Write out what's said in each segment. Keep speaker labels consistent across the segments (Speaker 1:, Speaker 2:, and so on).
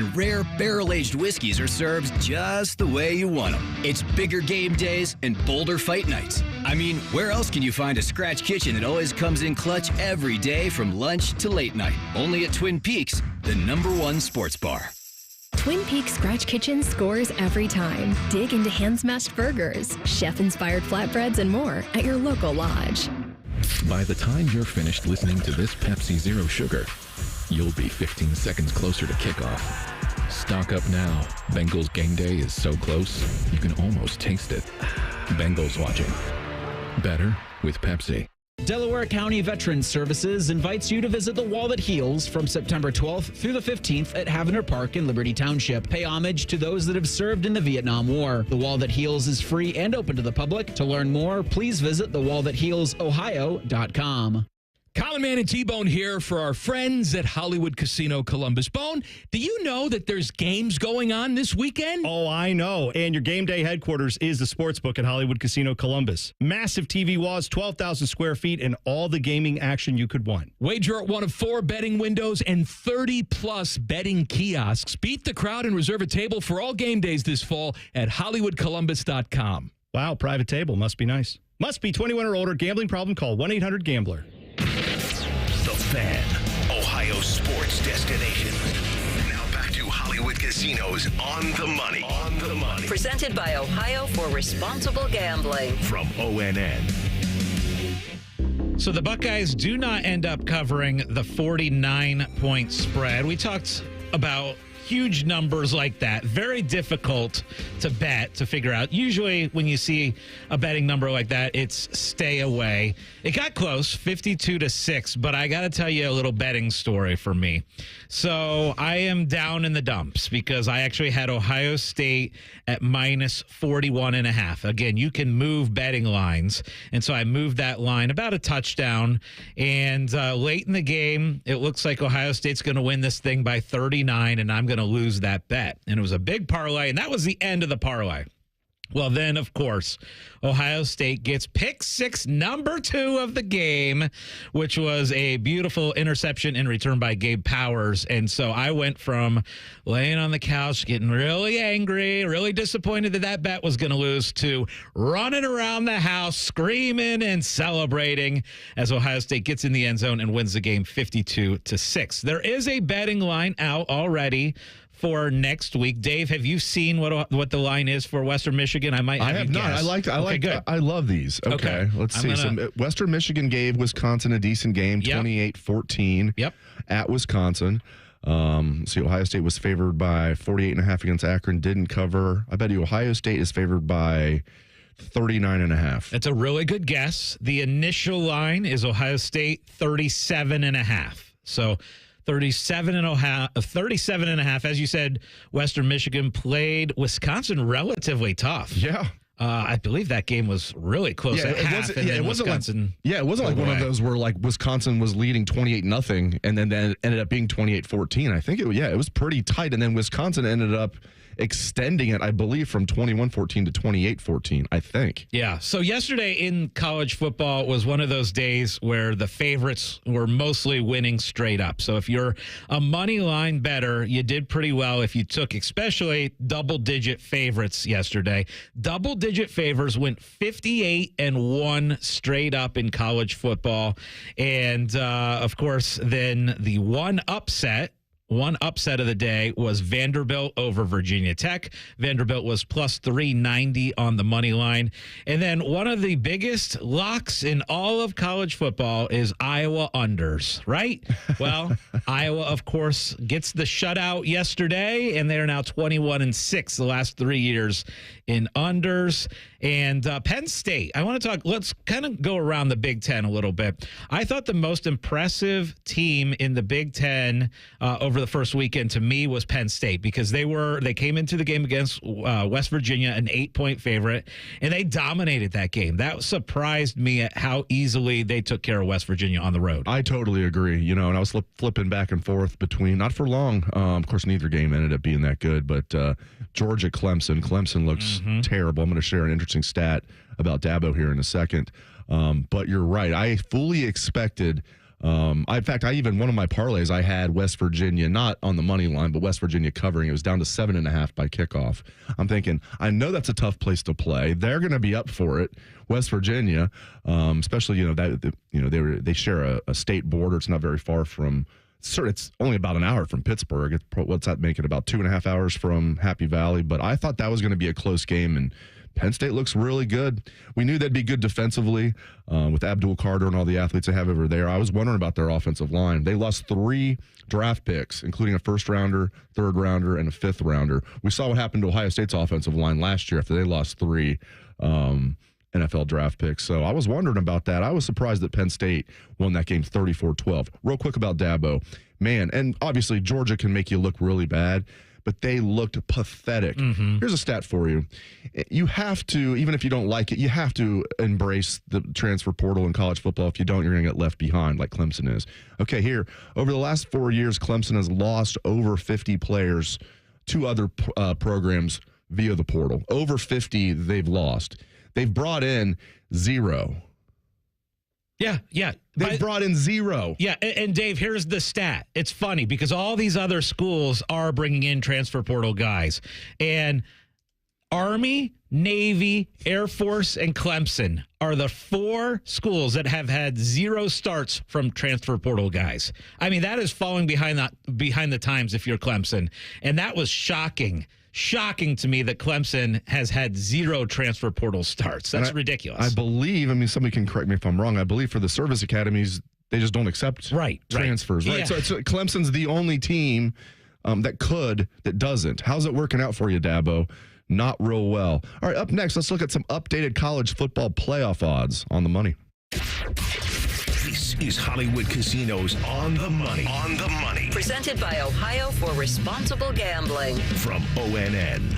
Speaker 1: and rare barrel-aged whiskeys are served just the way you want them. It's bigger game days and bolder fight nights. I mean, where else can you find a scratch kitchen that always comes in clutch every day from lunch to late night? Only at Twin Peaks, the #1 sports bar.
Speaker 2: Twin Peaks Scratch Kitchen scores every time. Dig into hand-smashed burgers, chef-inspired flatbreads, and more at your local lodge.
Speaker 3: By the time you're finished listening to this Pepsi Zero Sugar, you'll be 15 seconds closer to kickoff. Stock up now. Bengals game day is so close, you can almost taste it. Bengals watching. Better with Pepsi.
Speaker 4: Delaware County Veterans Services invites you to visit the Wall That Heals from September 12th through the 15th at Havner Park in Liberty Township. Pay homage to those that have served in the Vietnam War. The Wall That Heals is free and open to the public. To learn more, please visit thewallthathealsohio.com.
Speaker 5: Colin Man and T-Bone here for our friends at Hollywood Casino Columbus. Bone, do you know that there's games going on this weekend?
Speaker 6: Oh, I know. And your game day headquarters is the sportsbook at Hollywood Casino Columbus. Massive TV walls, 12,000 square feet, and all the gaming action you could want.
Speaker 5: Wager at one of 4 betting windows and 30-plus betting kiosks. Beat the crowd and reserve a table for all game days this fall at HollywoodColumbus.com.
Speaker 6: Wow, private table. Must be nice. Must be 21 or older. Gambling problem? Call 1-800-GAMBLER.
Speaker 7: The Fan, Ohio sports destination. Now back to Hollywood Casinos On the Money. On the Money.
Speaker 8: Presented by Ohio for Responsible Gambling.
Speaker 7: From ONN.
Speaker 9: So the Buckeyes do not end up covering the 49-point spread. We talked about huge numbers like that. Very difficult to bet, to figure out. Usually when you see a betting number like that, it's stay away. It got close, 52-6, but I got to tell you a little betting story for me. So I am down in the dumps because I actually had Ohio State at minus 41.5. Again, you can move betting lines. And so I moved that line about a touchdown. And late in the game, it looks like Ohio State's going to win this thing by 39, and I'm going to lose that bet. And it was a big parlay, and that was the end of the parlay. Well, then, of course, Ohio State gets pick 6, number 2 of the game, which was a beautiful interception in return by Gabe Powers. And so I went from laying on the couch, getting really angry, really disappointed that that bet was going to lose, to running around the house, screaming and celebrating as Ohio State gets in the end zone and wins the game 52-6. There is a betting line out already for next week. Dave, have you seen what the line is for Western Michigan? I have
Speaker 10: not.
Speaker 9: Guess.
Speaker 10: I love these. Okay. Let's see. So Western Michigan gave Wisconsin a decent game, 28-14 at Wisconsin. See, Ohio State was favored by 48.5 against Akron, didn't cover. I bet you Ohio State is favored by 39.5.
Speaker 9: That's a really good guess. The initial line is Ohio State 37.5. So 37.5. As you said, Western Michigan played Wisconsin relatively tough.
Speaker 10: Yeah.
Speaker 9: I believe that game was really close at half. It wasn't
Speaker 10: like one of those where like Wisconsin was leading 28-0 and then ended up being 28-14. I think it was pretty tight. And then Wisconsin ended up extending it, I believe, from 21-14 to 28-14, I think.
Speaker 9: Yeah. So yesterday in college football was one of those days where the favorites were mostly winning straight up. So if you're a money line bettor, you did pretty well if you took especially double-digit favorites yesterday. Double-digit favors went 58-1 straight up in college football. And, of course, then the one upset of the day was Vanderbilt over Virginia Tech. Vanderbilt was plus 390 on the money line. And then one of the biggest locks in all of college football is Iowa unders, right? Well, Iowa, of course, gets the shutout yesterday, and they are now 21-6 the last 3 years in unders. And Penn State, I want to talk, let's kind of go around the Big Ten a little bit. I thought the most impressive team in the Big Ten over the first weekend to me was Penn State, because they came into the game against West Virginia, an 8-point favorite, and they dominated that game. That surprised me at how easily they took care of West Virginia on the road.
Speaker 10: I totally agree. And I was flipping back and forth between, not for long, of course, neither game ended up being that good, but Georgia-Clemson. Clemson looks terrible. I'm going to share an interesting stat about Dabo here in a second. But you're right. I fully expected In fact, one of my parlays, I had West Virginia, not on the money line, but West Virginia covering. It was down to 7.5 by kickoff. I'm thinking, I know that's a tough place to play. They're going to be up for it. West Virginia, especially, they share a state border. It's not very far from, it's only about an hour from Pittsburgh. What's that make it? About 2.5 hours from Happy Valley. But I thought that was going to be a close game, and Penn State looks really good. We knew they'd be good defensively with Abdul Carter and all the athletes they have over there. I was wondering about their offensive line. They lost 3 draft picks, including a first-rounder, third-rounder, and a fifth-rounder. We saw what happened to Ohio State's offensive line last year after they lost 3 NFL draft picks. So I was wondering about that. I was surprised that Penn State won that game 34-12. Real quick about Dabo. Man, and obviously Georgia can make you look really bad, but they looked pathetic. Mm-hmm. Here's a stat for you. You have to, even if you don't like it, you have to embrace the transfer portal in college football. If you don't, you're going to get left behind like Clemson is. Okay, here. Over the last 4 years, Clemson has lost over 50 players to other programs via the portal. Over 50 they've lost. They've brought in 0.
Speaker 9: Yeah.
Speaker 10: They brought in 0.
Speaker 9: Yeah, and Dave, here's the stat. It's funny because all these other schools are bringing in transfer portal guys. And Army, Navy, Air Force, and Clemson are the 4 schools that have had 0 starts from transfer portal guys. I mean, that is falling behind the times if you're Clemson. And that was shocking to me that Clemson has had 0 transfer portal starts. That's ridiculous.
Speaker 10: I believe, somebody can correct me if I'm wrong, I believe for the service academies, they just don't accept transfers. Right.
Speaker 9: Yeah.
Speaker 10: So Clemson's the only team that doesn't. How's it working out for you, Dabo? Not real well. All right, up next, let's look at some updated college football playoff odds on the money.
Speaker 7: This is Hollywood Casinos On the Money. On the Money.
Speaker 8: Presented by Ohio for Responsible Gambling.
Speaker 7: From ONN.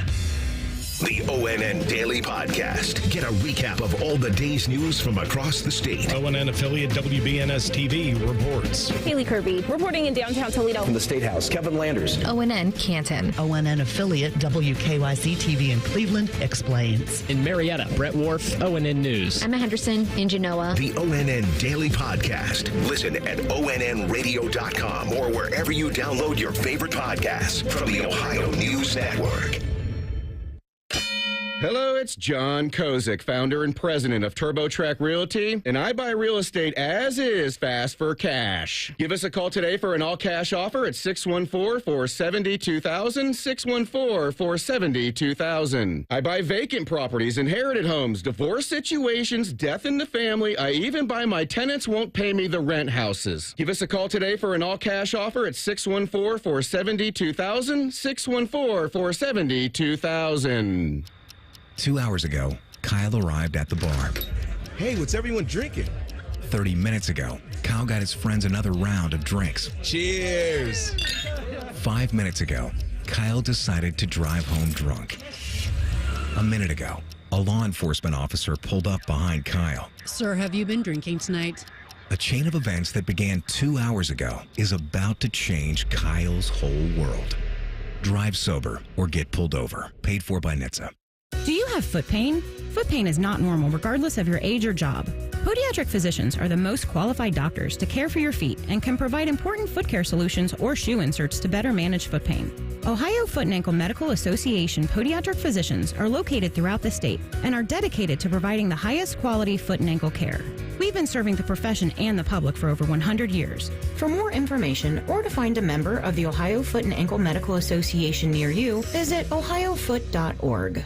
Speaker 7: The ONN Daily Podcast. Get a recap of all the day's news from across the state.
Speaker 11: ONN affiliate WBNS TV reports.
Speaker 12: Haley Kirby reporting in downtown Toledo.
Speaker 13: From the State House, Kevin Landers.
Speaker 14: ONN Canton.
Speaker 15: ONN affiliate WKYC TV in Cleveland explains.
Speaker 16: In Marietta, Brett Wharf, ONN News.
Speaker 17: Emma Henderson in Genoa.
Speaker 7: The ONN Daily Podcast. Listen at ONNradio.com or wherever you download your favorite podcasts from the Ohio News Network.
Speaker 18: Hello, it's John Kozik, founder and president of TurboTrack Realty, and I buy real estate as is fast for cash. Give us a call today for an all-cash offer at 614-472-2000, 614-472-2000. I buy vacant properties, inherited homes, divorce situations, death in the family. I even buy my tenants won't pay me the rent houses. Give us a call today for an all-cash offer at 614-472-2000, 614-472-2000.
Speaker 19: 2 hours ago, Kyle arrived at the bar.
Speaker 20: Hey, what's everyone drinking?
Speaker 19: 30 minutes ago, Kyle got his friends another round of drinks.
Speaker 20: Cheers!
Speaker 19: 5 minutes ago, Kyle decided to drive home drunk. A minute ago, a law enforcement officer pulled up behind Kyle.
Speaker 21: Sir, have you been drinking tonight?
Speaker 19: A chain of events that began 2 hours ago is about to change Kyle's whole world. Drive sober or get pulled over. Paid for by NHTSA.
Speaker 22: Do you have foot pain? Foot pain is not normal regardless of your age or job. Podiatric physicians are the most qualified doctors to care for your feet and can provide important foot care solutions or shoe inserts to better manage foot pain. Ohio Foot and Ankle Medical Association podiatric physicians are located throughout the state and are dedicated to providing the highest quality foot and ankle care. We've been serving the profession and the public for over 100 years. For more information or to find a member of the Ohio Foot and Ankle Medical Association near you, visit ohiofoot.org.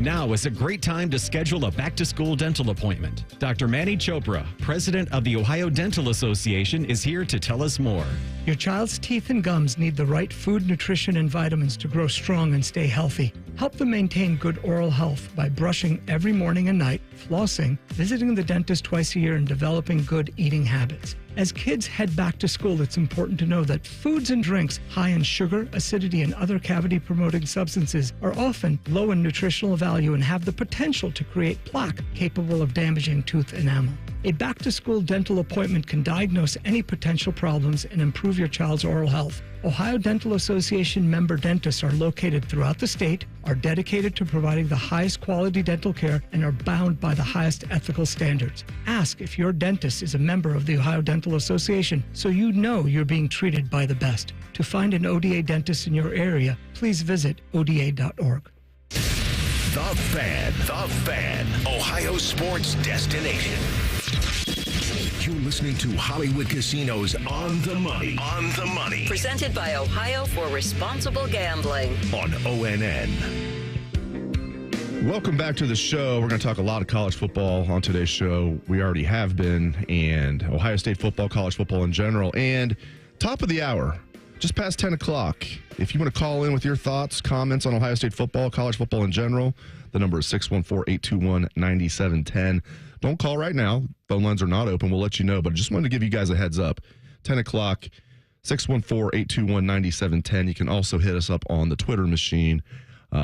Speaker 23: Now is a great time to schedule a back-to-school dental appointment. Dr. Manny Chopra, president of the Ohio Dental Association, is here to tell us more.
Speaker 24: Your child's teeth and gums need the right food, nutrition, and vitamins to grow strong and stay healthy. Help them maintain good oral health by brushing every morning and night, flossing, visiting the dentist twice a year, and developing good eating habits. As kids head back to school, it's important to know that foods and drinks high in sugar, acidity, and other cavity-promoting substances are often low in nutritional value and have the potential to create plaque capable of damaging tooth enamel. A back-to-school dental appointment can diagnose any potential problems and improve your child's oral health. Ohio Dental Association member dentists are located throughout the state, are dedicated to providing the highest quality dental care, and are bound by the highest ethical standards. Ask if your dentist is a member of the Ohio Dental Association so you know you're being treated by the best. To find an ODA dentist in your area, please visit oda.org.
Speaker 7: The Fan, Ohio sports destination. You're listening to Hollywood Casinos On the Money.
Speaker 8: Presented by Ohio for Responsible Gambling.
Speaker 7: On ONN.
Speaker 10: Welcome back to the show. We're going to talk a lot of college football on today's show. We already have been, and Ohio State football, college football in general. And top of the hour, just past 10 o'clock. If you want to call in with your thoughts, comments on Ohio State football, college football in general, the number is 614-821-9710. Don't call right now. Phone lines are not open. We'll let you know, but I just wanted to give you guys a heads up. 10 o'clock, 614-821-9710. You can also hit us up on the Twitter machine,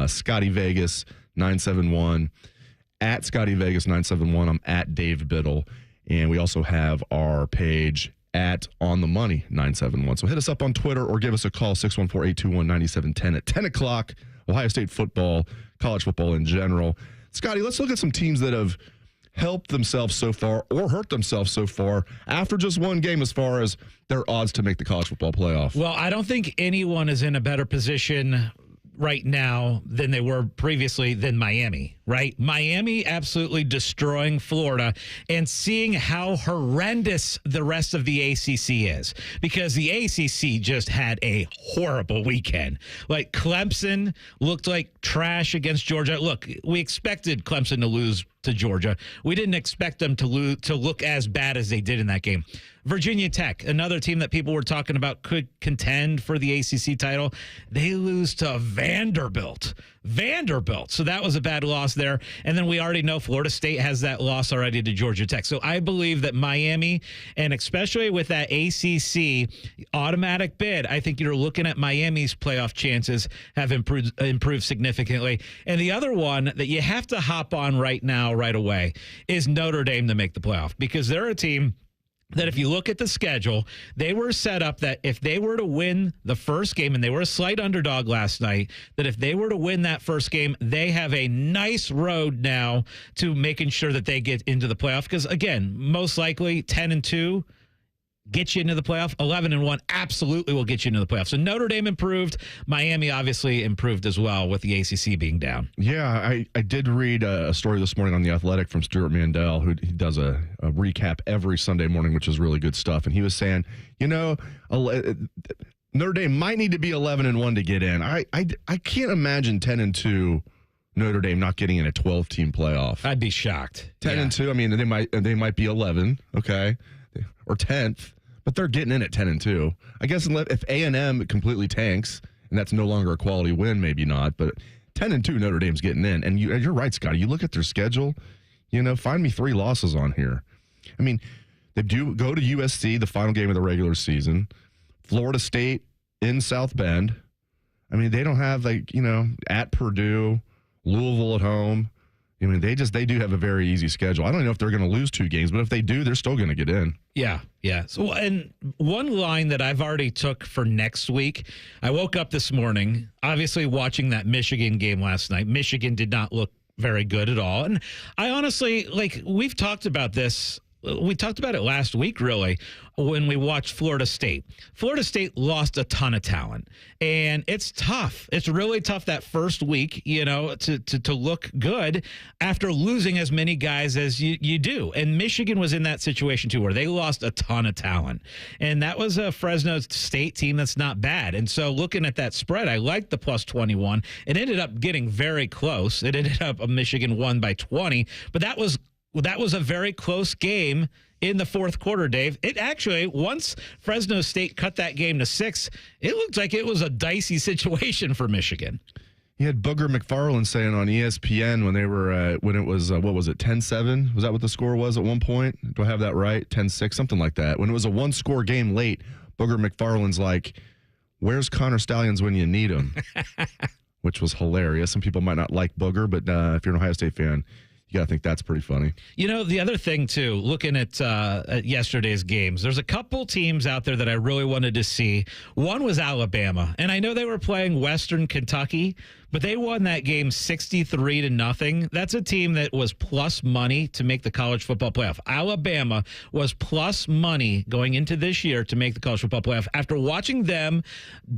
Speaker 10: Scotty Vegas 971, at Scotty Vegas 971. I'm at Dave Biddle, and we also have our page at On the Money 971. So hit us up on Twitter or give us a call, 614-821-9710 at 10 o'clock. Ohio State football, college football in general. Scotty, let's look at some teams that have helped themselves so far or hurt themselves so far after just one game as far as their odds to make the college football playoff.
Speaker 9: Well, I don't think anyone is in a better position right now than they were previously than Miami, right? Miami absolutely destroying Florida and seeing how horrendous the rest of the ACC is, because the ACC just had a horrible weekend. Like, Clemson looked like trash against Georgia. Look, we expected Clemson to lose to Georgia. We didn't expect them to look as bad as they did in that game. Virginia Tech, another team that people were talking about could contend for the ACC title, they lose to Vanderbilt. So that was a bad loss there. And then we already know Florida State has that loss already to Georgia Tech. So I believe that Miami, and especially with that ACC automatic bid, I think you're looking at Miami's playoff chances have improved significantly. And the other one that you have to hop on right now, right away, is Notre Dame to make the playoff, because they're a team that if you look at the schedule, they were set up that if they were to win the first game, and they were a slight underdog last night, that if they were to win that first game, they have a nice road now to making sure that they get into the playoff. Because, again, most likely 10-2 get you into the playoff. 11-1 absolutely will get you into the playoff. So Notre Dame improved. Miami obviously improved as well with the ACC being down.
Speaker 10: Yeah, I did read a story this morning on The Athletic from Stuart Mandel, who he does a recap every Sunday morning, which is really good stuff. And he was saying, Notre Dame might need to be 11-1 to get in. I can't imagine 10-2 Notre Dame not getting in a 12-team playoff.
Speaker 9: I'd be shocked.
Speaker 10: 10-2, I mean, they might be 11, okay, or 10th. But they're getting in at 10-2. I guess if A&M completely tanks, and that's no longer a quality win, maybe not. But 10-2, Notre Dame's getting in. And you're right, Scotty. You look at their schedule. Find me 3 losses on here. I mean, they do go to USC, the final game of the regular season. Florida State in South Bend. I mean, they don't have at Purdue, Louisville at home. I mean, they do have a very easy schedule. I don't know if they're going to lose 2 games, but if they do, they're still going to get in.
Speaker 9: Yeah. So, and one line that I've already took for next week, I woke up this morning, obviously watching that Michigan game last night. Michigan did not look very good at all. And I honestly, we've talked about this. We talked about it last week, really, when we watched Florida State. Florida State lost a ton of talent, and it's tough. It's really tough that first week, to look good after losing as many guys as you do. And Michigan was in that situation, too, where they lost a ton of talent. And that was a Fresno State team that's not bad. And so looking at that spread, I liked the plus 21. It ended up getting very close. It ended up Michigan won by 20, but that was a very close game in the fourth quarter, Dave. It actually, once Fresno State cut that game to 6, it looked like it was a dicey situation for Michigan.
Speaker 10: You had Booger McFarland saying on ESPN when they were when it was what was it 10-7? Was that what the score was at one point? Do I have that right? 10-6, something like that. When it was a one-score game late, Booger McFarland's like, "Where's Connor Stallions when you need him?" Which was hilarious. Some people might not like Booger, but if you're an Ohio State fan, you got to think that's pretty funny.
Speaker 9: You know, the other thing, too, looking at yesterday's games, there's a couple teams out there that I really wanted to see. One was Alabama, and I know they were playing Western Kentucky, but they won that game 63-0. That's a team that was plus money to make the college football playoff. Alabama was plus money going into this year to make the college football playoff after watching them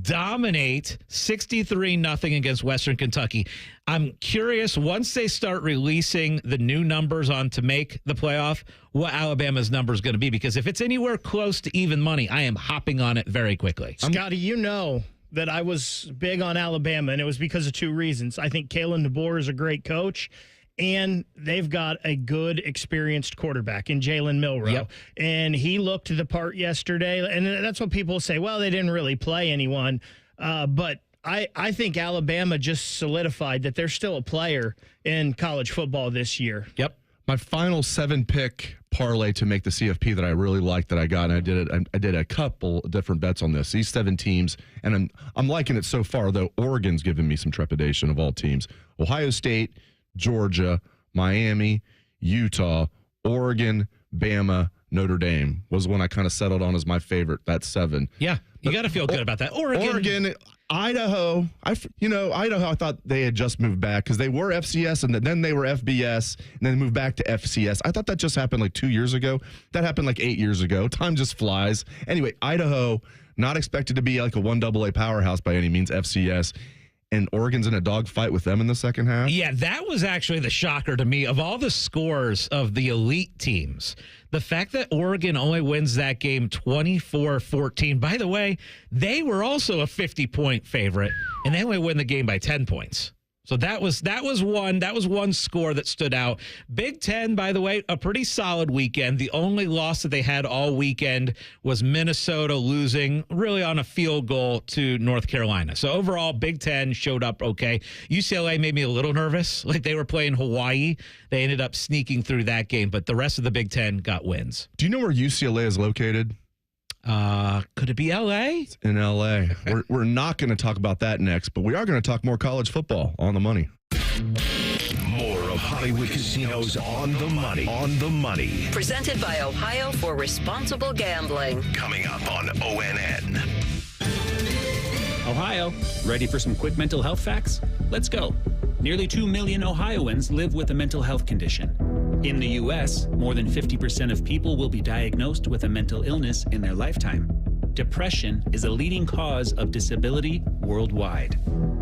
Speaker 9: dominate 63-0 against Western Kentucky. I'm curious, once they start releasing the new numbers on to make the playoff, what Alabama's number is going to be. Because if it's anywhere close to even money, I am hopping on it very quickly.
Speaker 1: Scotty, you know that I was big on Alabama, and it was because of two reasons. I think Kalen DeBoer is a great coach, and they've got a good, experienced quarterback in Jalen Milroe.
Speaker 9: Yep.
Speaker 1: And he looked the part yesterday, and that's what people say, well, they didn't really play anyone. But I think Alabama just solidified that they're still a player in college football this year.
Speaker 9: Yep.
Speaker 10: My final 7-pick parlay to make the CFP that I really liked that I got, and I did a couple different bets on this. These 7 teams, and I'm liking it so far, though Oregon's given me some trepidation of all teams. Ohio State, Georgia, Miami, Utah, Oregon, Bama, Notre Dame was one I kind of settled on as my favorite. That's 7.
Speaker 9: Yeah, you got to feel good about that. Oregon,
Speaker 10: Idaho. Idaho, I thought they had just moved back because they were FCS and then they were FBS and then moved back to FCS. I thought that just happened like 2 years ago. That happened like 8 years ago. Time just flies. Anyway, Idaho, not expected to be like a 1AA powerhouse by any means, FCS. And Oregon's in a dogfight with them in the second half?
Speaker 9: Yeah, that was actually the shocker to me. Of all the scores of the elite teams, the fact that Oregon only wins that game 24-14. By the way, they were also a 50-point favorite, and they only win the game by 10 points. So that was one score that stood out. Big Ten, by the way, a pretty solid weekend. The only loss that they had all weekend was Minnesota losing really on a field goal to North Carolina. So overall, Big Ten showed up okay. UCLA made me a little nervous. Like they were playing Hawaii. They ended up sneaking through that game, but the rest of the Big Ten got wins.
Speaker 10: Do you know where UCLA is located?
Speaker 9: Could it be L.A.?
Speaker 10: It's in L.A. We're not going to talk about that next, but we are going to talk more college football on the money.
Speaker 7: More of Hollywood Casinos on the money. On the money.
Speaker 8: Presented by Ohio for Responsible Gambling.
Speaker 7: Coming up on ONN.
Speaker 13: Ohio, ready for some quick mental health facts? Let's go. Nearly 2 million Ohioans live with a mental health condition. In the U.S., more than 50% of people will be diagnosed with a mental illness in their lifetime. Depression is a leading cause of disability worldwide.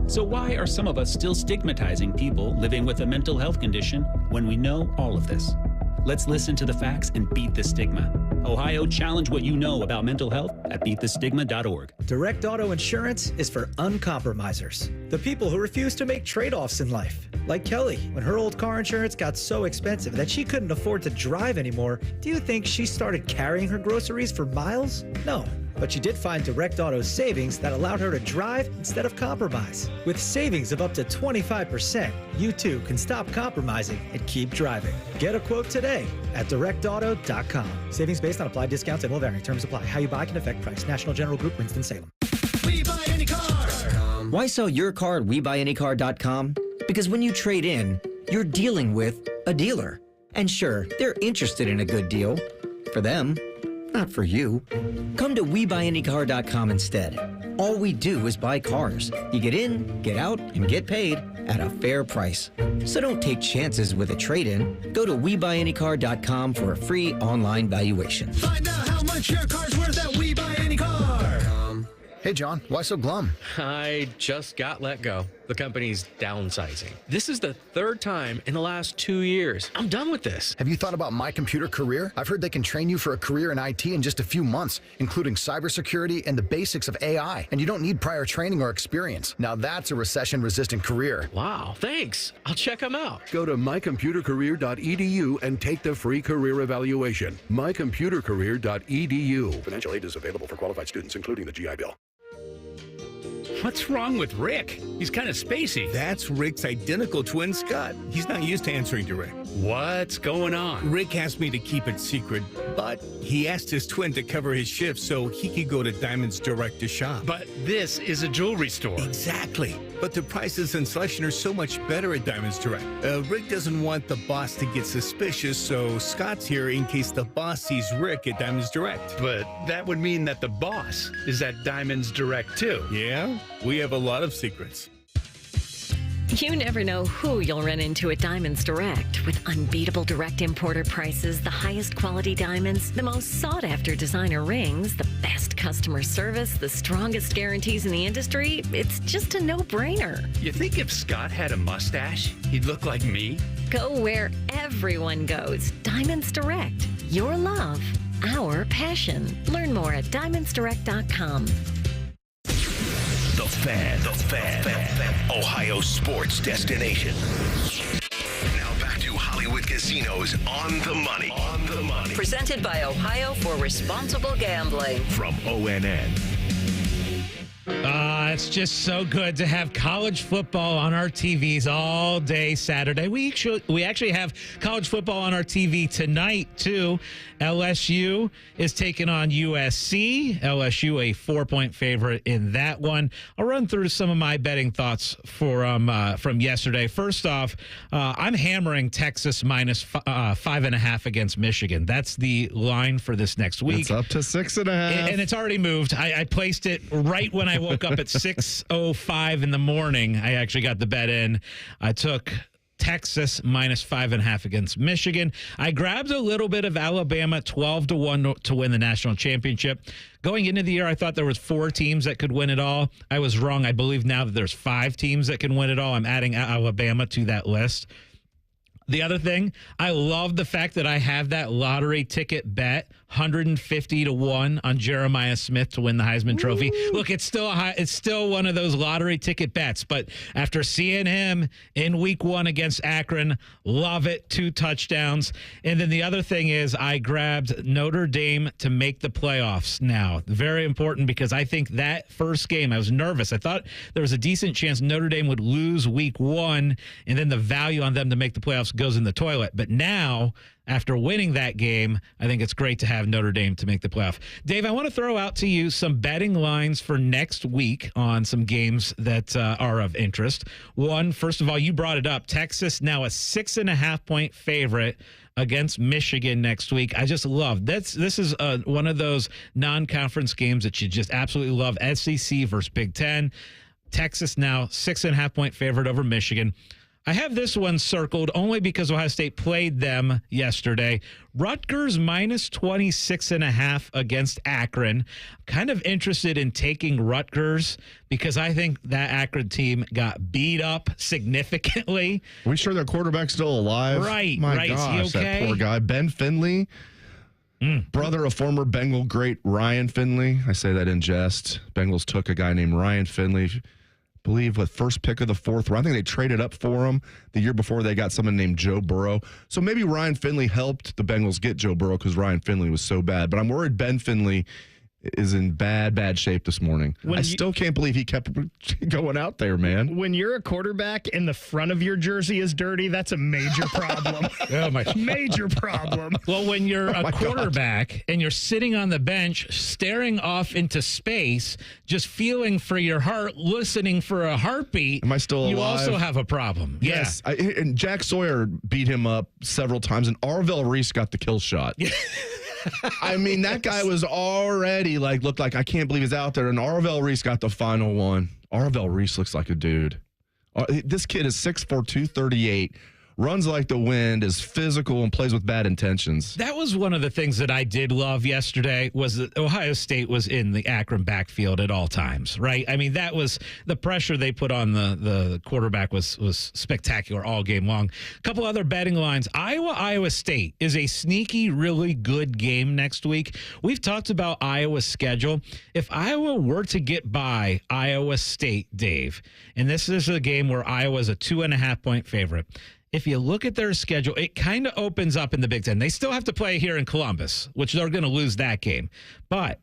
Speaker 13: So why are some of us still stigmatizing people living with a mental health condition when we know all of this? Let's listen to the facts and beat the stigma. Ohio, challenge what you know about mental health at beatthestigma.org.
Speaker 14: Direct Auto Insurance is for uncompromisers, the people who refuse to make trade-offs in life. Like Kelly, when her old car insurance got so expensive that she couldn't afford to drive anymore, do you think she started carrying her groceries for miles? No. But she did find Direct Auto's savings that allowed her to drive instead of compromise. With savings of up to 25%, you too can stop compromising and keep driving. Get a quote today at directauto.com. Savings based on applied discounts and will vary. Terms apply. How you buy can affect price. National General Group, Winston-Salem.
Speaker 17: We buy any car. Why sell your car at WeBuyAnyCar.com? Because when you trade in, you're dealing with a dealer. And sure, they're interested in a good deal. For them. Not for you. Come to WeBuyAnyCar.com instead. All we do is buy cars. You get in, get out, and get paid at a fair price. So don't take chances with a trade-in. Go to WeBuyAnyCar.com for a free online valuation. Find out how much your car's worth at WeBuyAnyCar.
Speaker 25: Hey, John, why so glum?
Speaker 26: I just got let go. The company's downsizing. This is the third time in the last 2 years. I'm done with this.
Speaker 25: Have you thought about My Computer Career? I've heard they can train you for a career in IT in just a few months, including cybersecurity and the basics of AI. And you don't need prior training or experience. Now that's a recession-resistant career.
Speaker 26: Wow, thanks. I'll check them out.
Speaker 27: Go to mycomputercareer.edu and take the free career evaluation. mycomputercareer.edu.
Speaker 28: Financial aid is available for qualified students, including the GI Bill.
Speaker 2: What's wrong with Rick? He's kind of spacey.
Speaker 20: That's Rick's identical twin, Scott. He's not used to answering to Rick.
Speaker 2: What's going on?
Speaker 20: Rick asked me to keep it secret, but he asked his twin to cover his shift so he could go to Diamonds Direct to shop.
Speaker 2: But this is a jewelry store.
Speaker 20: Exactly. But the prices and selection are so much better at Diamonds Direct. Rick doesn't want the boss to get suspicious, so Scott's here in case the boss sees Rick at Diamonds Direct.
Speaker 2: But that would mean that the boss is at Diamonds Direct too.
Speaker 20: Yeah, we have a lot of secrets.
Speaker 3: You never know who you'll run into at Diamonds Direct. With unbeatable direct importer prices, the highest quality diamonds, the most sought-after designer rings, the best customer service, the strongest guarantees in the industry, it's just a no-brainer.
Speaker 2: You think if Scott had a mustache, he'd look like me?
Speaker 3: Go where everyone goes. Diamonds Direct. Your love, our passion. Learn more at diamondsdirect.com.
Speaker 7: The Fan. Ohio sports destination. Now back to Hollywood Casinos on the money.
Speaker 8: Presented by Ohio for Responsible Gambling.
Speaker 7: From ONN.
Speaker 9: It's just so good to have college football on our TVs all day Saturday. We actually have college football on our TV tonight, too. LSU is taking on USC. LSU a 4-point favorite in that one. I'll run through some of my betting thoughts from yesterday. First off, I'm hammering Texas minus 5.5 against Michigan. That's the line for this next week.
Speaker 10: It's up to 6.5.
Speaker 9: And it's already moved. I placed it right when I woke up at 6:05 in the morning. I actually got the bet in. I took Texas minus 5.5 against Michigan. I grabbed a little bit of Alabama 12-1 to win the national championship. Going into the year, I thought there was 4 teams that could win it all. I was wrong. I believe now that there's 5 teams that can win it all. I'm adding Alabama to that list. The other thing, I love the fact that I have that lottery ticket bet, 150-1 on Jeremiah Smith to win the Heisman Trophy. Look, it's still one of those lottery ticket bets, but after seeing him in week 1 against Akron, love it, 2 touchdowns. And then the other thing is I grabbed Notre Dame to make the playoffs now. Very important because I think that first game, I was nervous. I thought there was a decent chance Notre Dame would lose week 1, and then the value on them to make the playoffs goes in the toilet. But now, after winning that game, I think it's great to have Notre Dame to make the playoff. Dave, I want to throw out to you some betting lines for next week on some games that are of interest. One, first of all, you brought it up. Texas now a 6.5-point favorite against Michigan next week. I just love this is one of those non-conference games that you just absolutely love. SEC versus Big Ten. Texas now 6.5-point favorite over Michigan. I have this one circled only because Ohio State played them yesterday. Rutgers minus 26.5 against Akron. Kind of interested in taking Rutgers because I think that Akron team got beat up significantly.
Speaker 10: Are we sure their quarterback's still alive?
Speaker 9: Right.
Speaker 10: My gosh,
Speaker 9: Is he okay?
Speaker 10: that poor guy. Ben Finley, brother of former Bengal great Ryan Finley. I say that in jest. Bengals took a guy named Ryan Finley, believe with first pick of the 4th round. I think they traded up for him the year before. They got someone named Joe Burrow. So maybe Ryan Finley helped the Bengals get Joe Burrow because Ryan Finley was so bad. But I'm worried Ben Finley is in bad shape this morning. I still can't believe he kept going out there, man.
Speaker 1: When you're a quarterback and the front of your jersey is dirty, that's a major problem.
Speaker 9: Oh my
Speaker 1: major problem.
Speaker 9: Well, when you're a quarterback and you're sitting on the bench staring off into space, just feeling for your heart, listening for a heartbeat,
Speaker 10: am I still alive?
Speaker 9: You also have a problem.
Speaker 10: Yes. Yeah. And Jack Sawyer beat him up several times, and Arvell Reese got the kill shot. I mean, that guy was already looked like, I can't believe he's out there. And Arvell Reese got the final one. Arvell Reese looks like a dude. This kid is 6'4", 238. Runs like the wind, is physical, and plays with bad intentions.
Speaker 9: That was one of the things that I did love yesterday was that Ohio State was in the Akron backfield at all times, right? I mean, that was the pressure they put on the quarterback was spectacular all game long. A couple other betting lines. Iowa State is a sneaky, really good game next week. We've talked about Iowa's schedule. If Iowa were to get by Iowa State, Dave, and this is a game where Iowa's a 2.5-point favorite, if you look at their schedule, it kind of opens up in the Big Ten. They still have to play here in Columbus, which they're going to lose that game. But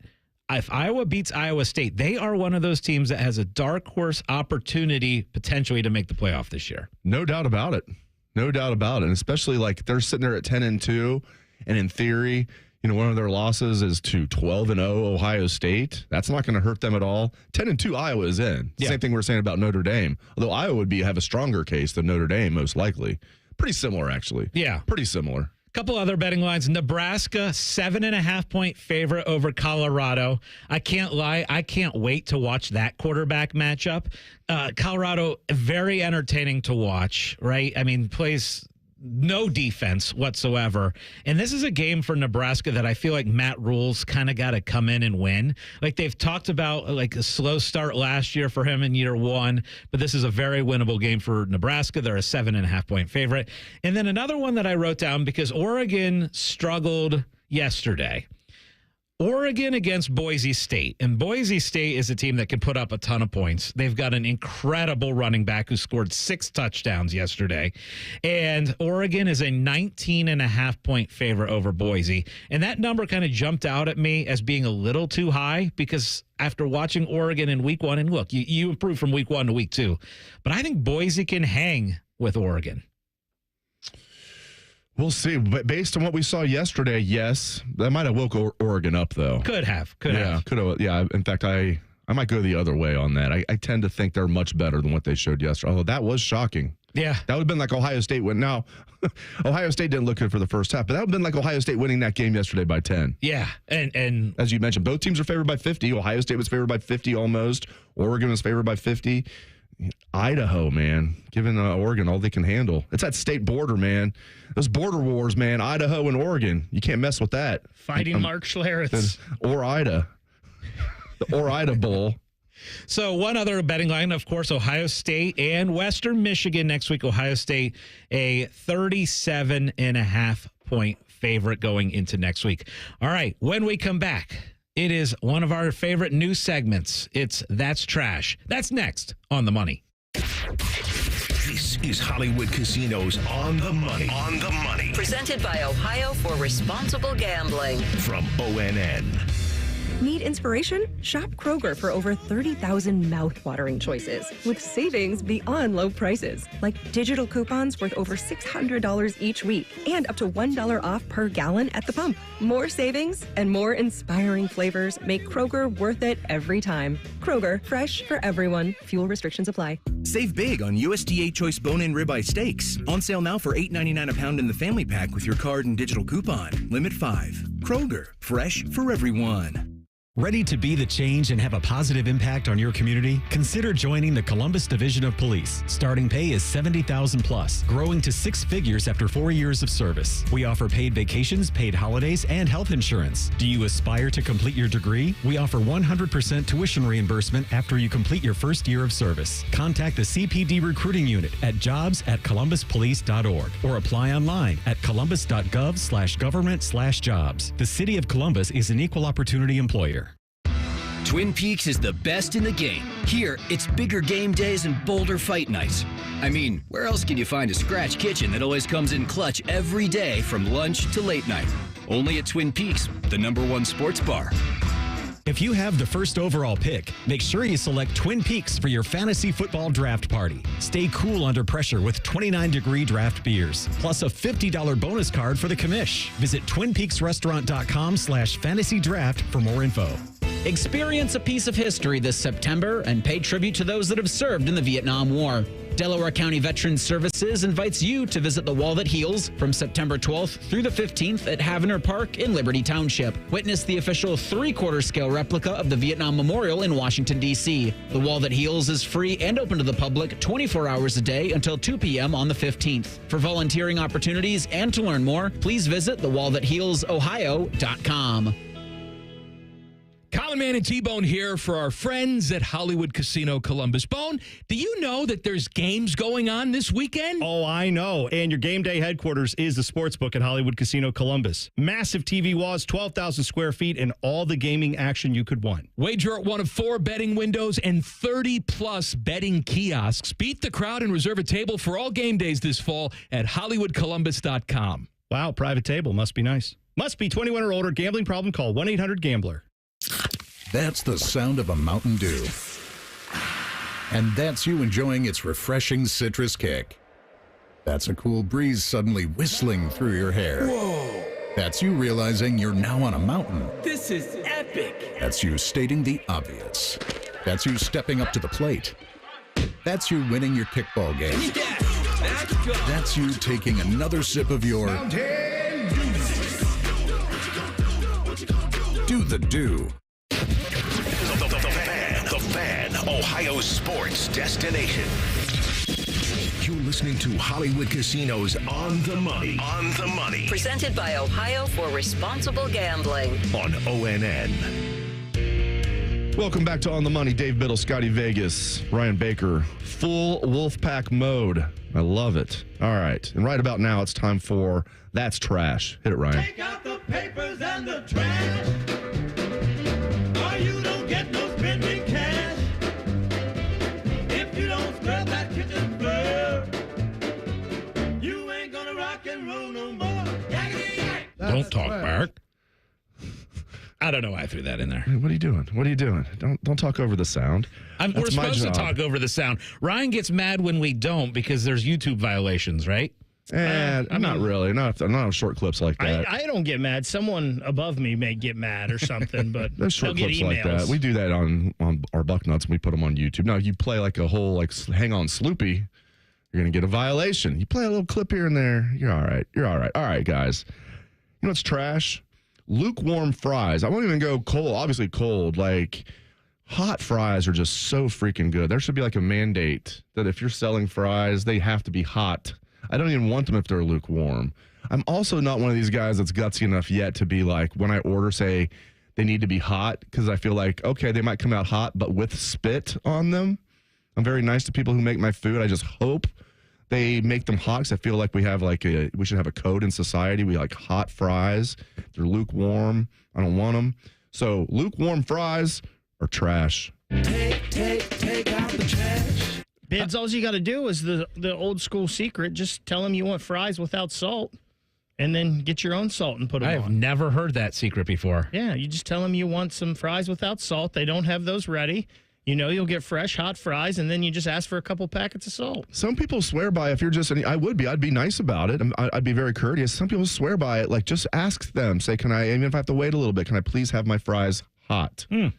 Speaker 9: if Iowa beats Iowa State, they are one of those teams that has a dark horse opportunity potentially to make the playoff this year.
Speaker 10: No doubt about it. No doubt about it. And especially like they're sitting there at 10-2, and in theory, one of their losses is to 12-0 Ohio State. That's not going to hurt them at all. 10-2 Iowa is in. Same thing we're saying about Notre Dame. Although Iowa would have a stronger case than Notre Dame, most likely. Pretty similar, actually.
Speaker 9: Yeah.
Speaker 10: Pretty similar.
Speaker 9: Couple other betting lines. Nebraska, 7.5-point favorite over Colorado. I can't lie. I can't wait to watch that quarterback matchup. Colorado, very entertaining to watch, right? I mean, plays no defense whatsoever. And this is a game for Nebraska that I feel like Matt Rule's kind of got to come in and win. Like they've talked about like a slow start last year for him in year one, but this is a very winnable game for Nebraska. They're a 7.5-point favorite. And then another one that I wrote down because Oregon struggled yesterday. Oregon against Boise State. And Boise State is a team that can put up a ton of points. They've got an incredible running back who scored 6 touchdowns yesterday. And Oregon is a 19.5-point favorite over Boise. And that number kind of jumped out at me as being a little too high because after watching Oregon in week 1, and look, you improved from week 1 to week 2. But I think Boise can hang with Oregon.
Speaker 10: We'll see. But based on what we saw yesterday, yes, that might have woke Oregon up, though.
Speaker 9: Could have.
Speaker 10: Yeah. In fact, I might go the other way on that. I tend to think they're much better than what they showed yesterday. Although that was shocking.
Speaker 9: Yeah.
Speaker 10: That would have been like Ohio State win. Now, Ohio State didn't look good for the first half, but that would have been like Ohio State winning that game yesterday by 10.
Speaker 9: Yeah. And
Speaker 10: as you mentioned, both teams are favored by 50. Ohio State was favored by 50 almost. Oregon was favored by 50. Idaho, man, giving Oregon all they can handle. It's that state border, man. Those border wars, man. Idaho and Oregon. You can't mess with that.
Speaker 1: Fighting Mark Schlereth.
Speaker 10: Or Ida. The Or Ida Bowl.
Speaker 9: So one other betting line, of course, Ohio State and Western Michigan next week. Ohio State, a 37.5-point favorite going into next week. All right, when we come back, it is one of our favorite news segments. It's That's Trash. That's next on The Money.
Speaker 7: This is Hollywood Casinos On the Money. On the Money.
Speaker 8: Presented by Ohio for Responsible Gambling.
Speaker 7: From ONN.
Speaker 4: Need inspiration? Shop Kroger for over 30,000 mouth-watering choices with savings beyond low prices, like digital coupons worth over $600 each week and up to $1 off per gallon at the pump. More savings and more inspiring flavors make Kroger worth it every time. Kroger, fresh for everyone. Fuel restrictions apply.
Speaker 5: Save big on USDA Choice Bone-In Ribeye Steaks. On sale now for $8.99 a pound in the family pack with your card and digital coupon. Limit 5. Kroger, fresh for everyone.
Speaker 23: Ready to be the change and have a positive impact on your community? Consider joining the Columbus Division of Police. Starting pay is $70,000 plus, growing to 6 figures after 4 years of service. We offer paid vacations, paid holidays, and health insurance. Do you aspire to complete your degree? We offer 100% tuition reimbursement after you complete your first year of service. Contact the CPD recruiting unit at jobs@columbuspolice.org or apply online at columbus.gov/government/jobs. The City of Columbus is an equal opportunity employer.
Speaker 6: Twin Peaks is the best in the game. Here, it's bigger game days and bolder fight nights. I mean, where else can you find a scratch kitchen that always comes in clutch every day from lunch to late night? Only at Twin Peaks, the #1 sports bar.
Speaker 23: If you have the first overall pick, make sure you select Twin Peaks for your fantasy football draft party. Stay cool under pressure with 29-degree draft beers, plus a $50 bonus card for the commish. Visit twinpeaksrestaurant.com/fantasy draft for more info.
Speaker 11: Experience a piece of history this September and pay tribute to those that have served in the Vietnam War. Delaware County Veterans Services invites you to visit the Wall That Heals from September 12th through the 15th at Havener Park in Liberty Township. Witness the official 3/4 scale replica of the Vietnam Memorial in Washington, D.C. The Wall That Heals is free and open to the public 24 hours a day until 2 p.m. on the 15th. For volunteering opportunities and to learn more, please visit thewallthathealsohio.com.
Speaker 12: Colin Man and T-Bone here for our friends at Hollywood Casino Columbus. Bone, do you know that there's games going on this weekend?
Speaker 15: Oh, I know. And your game day headquarters is the Sportsbook at Hollywood Casino Columbus. Massive TV walls, 12,000 square feet, and all the gaming action you could want.
Speaker 12: Wager at one of 4 betting windows and 30-plus betting kiosks. Beat the crowd and reserve a table for all game days this fall at HollywoodColumbus.com.
Speaker 15: Wow, private table. Must be nice. Must be 21 or older. Gambling problem? Call 1-800-GAMBLER.
Speaker 13: That's the sound of a Mountain Dew. And that's you enjoying its refreshing citrus kick. That's a cool breeze suddenly whistling through your hair.
Speaker 16: Whoa!
Speaker 13: That's you realizing you're now on a mountain.
Speaker 16: This is epic!
Speaker 13: That's you stating the obvious. That's you stepping up to the plate. That's you winning your kickball game. That's you taking another sip of your Do the Dew.
Speaker 7: The Fan, Ohio sports destination. You're listening to Hollywood Casinos On the Money. On the Money.
Speaker 8: Presented by Ohio for Responsible Gambling.
Speaker 7: On ONN.
Speaker 10: Welcome back to On the Money. Dave Biddle, Scotty Vegas, Ryan Baker. Full Wolfpack mode. I love it. All right. And right about now, it's time for That's Trash. Hit it, Ryan.
Speaker 18: Take out the papers and the trash. Or you don't get no spending cash. If you don't scrub that kitchen floor, you ain't gonna rock and roll no more.
Speaker 9: Don't talk back. I don't know why I threw that in there.
Speaker 10: What are you doing? What are you doing? Don't talk over the sound.
Speaker 9: We're supposed to talk over the sound. Ryan gets mad when we don't because there's YouTube violations, right?
Speaker 10: Not really. Not on short clips like that.
Speaker 1: I don't get mad. Someone above me may get mad or something, but
Speaker 10: there's short
Speaker 1: they'll
Speaker 10: clips
Speaker 1: get
Speaker 10: like
Speaker 1: emails.
Speaker 10: that. We do that on our Bucknuts and we put them on YouTube. Now, you play like a whole hang on Sloopy, you're going to get a violation. You play a little clip here and there, you're all right. You're all right. All right, guys. You know what's trash? Lukewarm fries. I won't even go cold. Obviously cold. Like, hot fries are just so freaking good. There should be like a mandate that if you're selling fries, they have to be hot. I don't even want them if they're lukewarm. I'm also not one of these guys that's gutsy enough yet to be like, when I order, say they need to be hot, because I feel like, okay, they might come out hot, but with spit on them. I'm very nice to people who make my food. I just hope they make them hot, because I feel like we should have a code in society. We like hot fries. They're lukewarm. I don't want them. So lukewarm fries are trash.
Speaker 18: Take out the trash.
Speaker 1: Bids, all you got to do is the old school secret. Just tell them you want fries without salt, and then get your own salt and put them on.
Speaker 9: I've never heard that secret before.
Speaker 1: Yeah, you just tell them you want some fries without salt. They don't have those ready. You know you'll get fresh, hot fries, and then you just ask for a couple packets of salt.
Speaker 10: Some people swear by, if you're just, I'd be nice about it. I'd be very courteous. Some people swear by it. Like, just ask them. Say, even if I have to wait a little bit, can I please have my fries hot? I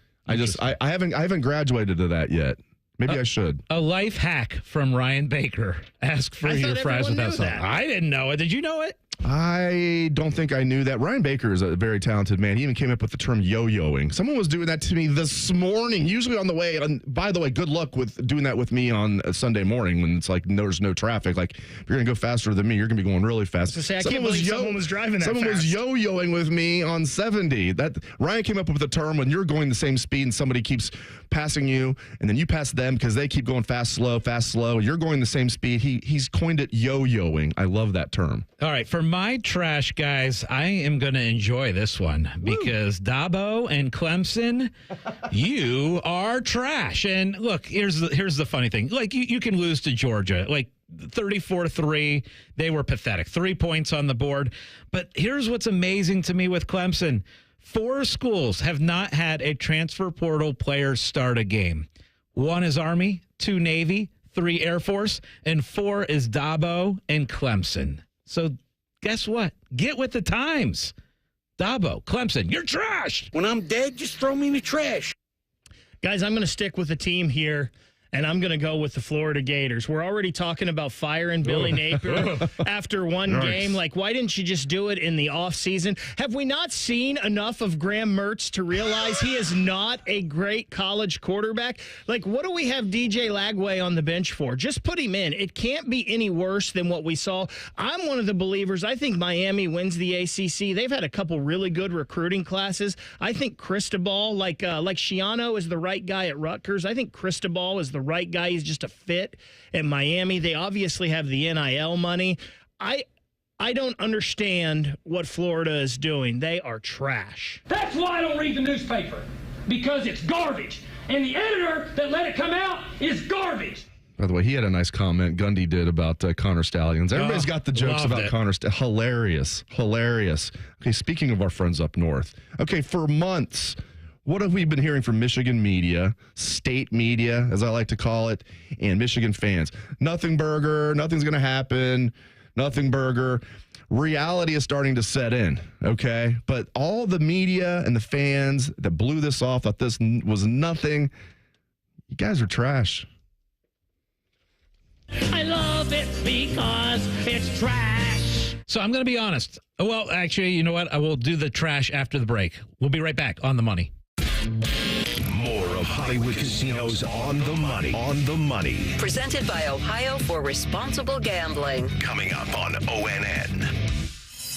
Speaker 10: haven't graduated to that yet. Maybe I should.
Speaker 9: A life hack from Ryan Baker. Ask for your fries without salt. I didn't know it. Did you know it?
Speaker 10: I don't think I knew that. Ryan Baker is a very talented man. He even came up with the term yo-yoing. Someone was doing that to me this morning, usually on the way. And by the way, good luck with doing that with me on a Sunday morning when it's like there's no traffic. Like, if you're going to go faster than me, you're going to be going really fast.
Speaker 1: I can't believe someone was driving that
Speaker 10: Someone
Speaker 1: fast.
Speaker 10: was yo-yoing with me on 70. Ryan came up with the term when you're going the same speed and somebody keeps passing you, and then you pass them because they keep going fast, slow. You're going the same speed. He's coined it yo-yoing. I love that term.
Speaker 9: All right, for my trash, guys, I am going to enjoy this one because Dabo and Clemson, you are trash. And look, here's the funny thing. Like, you can lose to Georgia, like 34-3. They were pathetic. 3 points on the board. But here's what's amazing to me with Clemson. 4 schools have not had a transfer portal player start a game. 1 is Army, 2 Navy, 3 Air Force, and 4 is Dabo and Clemson. So guess what? Get with the times. Dabo, Clemson, you're trash.
Speaker 18: When I'm dead, just throw me in the trash.
Speaker 1: Guys, I'm going to stick with the team here, and I'm going to go with the Florida Gators. We're already talking about firing Billy Napier after one game. Like, why didn't you just do it in the offseason? Have we not seen enough of Graham Mertz to realize he is not a great college quarterback? Like, what do we have DJ Lagway on the bench for? Just put him in. It can't be any worse than what we saw. I'm one of the believers. I think Miami wins the ACC. They've had a couple really good recruiting classes. I think Cristobal, like Schiano is the right guy at Rutgers. I think Cristobal is the right guy. He's just a fit at Miami. They obviously have the NIL money. I don't understand what Florida is doing. They are trash.
Speaker 19: That's why I don't read the newspaper, because it's garbage. And the editor that let it come out is garbage.
Speaker 10: By the way, he had a nice comment, Gundy did, about Connor Stallions. Everybody's got the jokes about Connor Stallions. Hilarious. Okay, speaking of our friends up north. Okay, for months, what have we been hearing from Michigan media, state media, as I like to call it, and Michigan fans? Nothing burger, nothing's going to happen, nothing burger. Reality is starting to set in, okay? But all the media and the fans that blew this off, thought this was nothing, you guys are trash.
Speaker 16: I love it because it's trash.
Speaker 9: So I'm going to be honest. Well, actually, you know what? I will do the trash after the break. We'll be right back on The Money.
Speaker 7: More of Hollywood Casinos on the money. On the money.
Speaker 8: Presented by Ohio for Responsible Gambling.
Speaker 7: Coming up on ONN.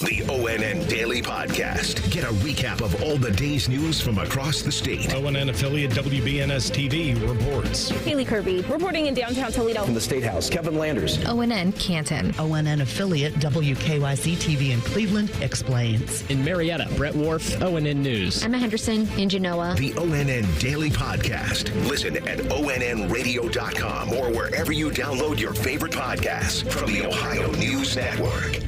Speaker 7: The ONN Daily Podcast. Get a recap of all the day's news from across the state.
Speaker 15: ONN affiliate WBNS TV reports.
Speaker 14: Haley Kirby reporting in downtown Toledo.
Speaker 17: From the State House, Kevin Landers.
Speaker 21: ONN Canton. ONN affiliate WKYC TV in Cleveland explains.
Speaker 22: In Marietta, Brett Wharf, ONN News.
Speaker 24: Emma Henderson in Genoa.
Speaker 7: The ONN Daily Podcast. Listen at ONNradio.com or wherever you download your favorite podcasts from the Ohio News Network.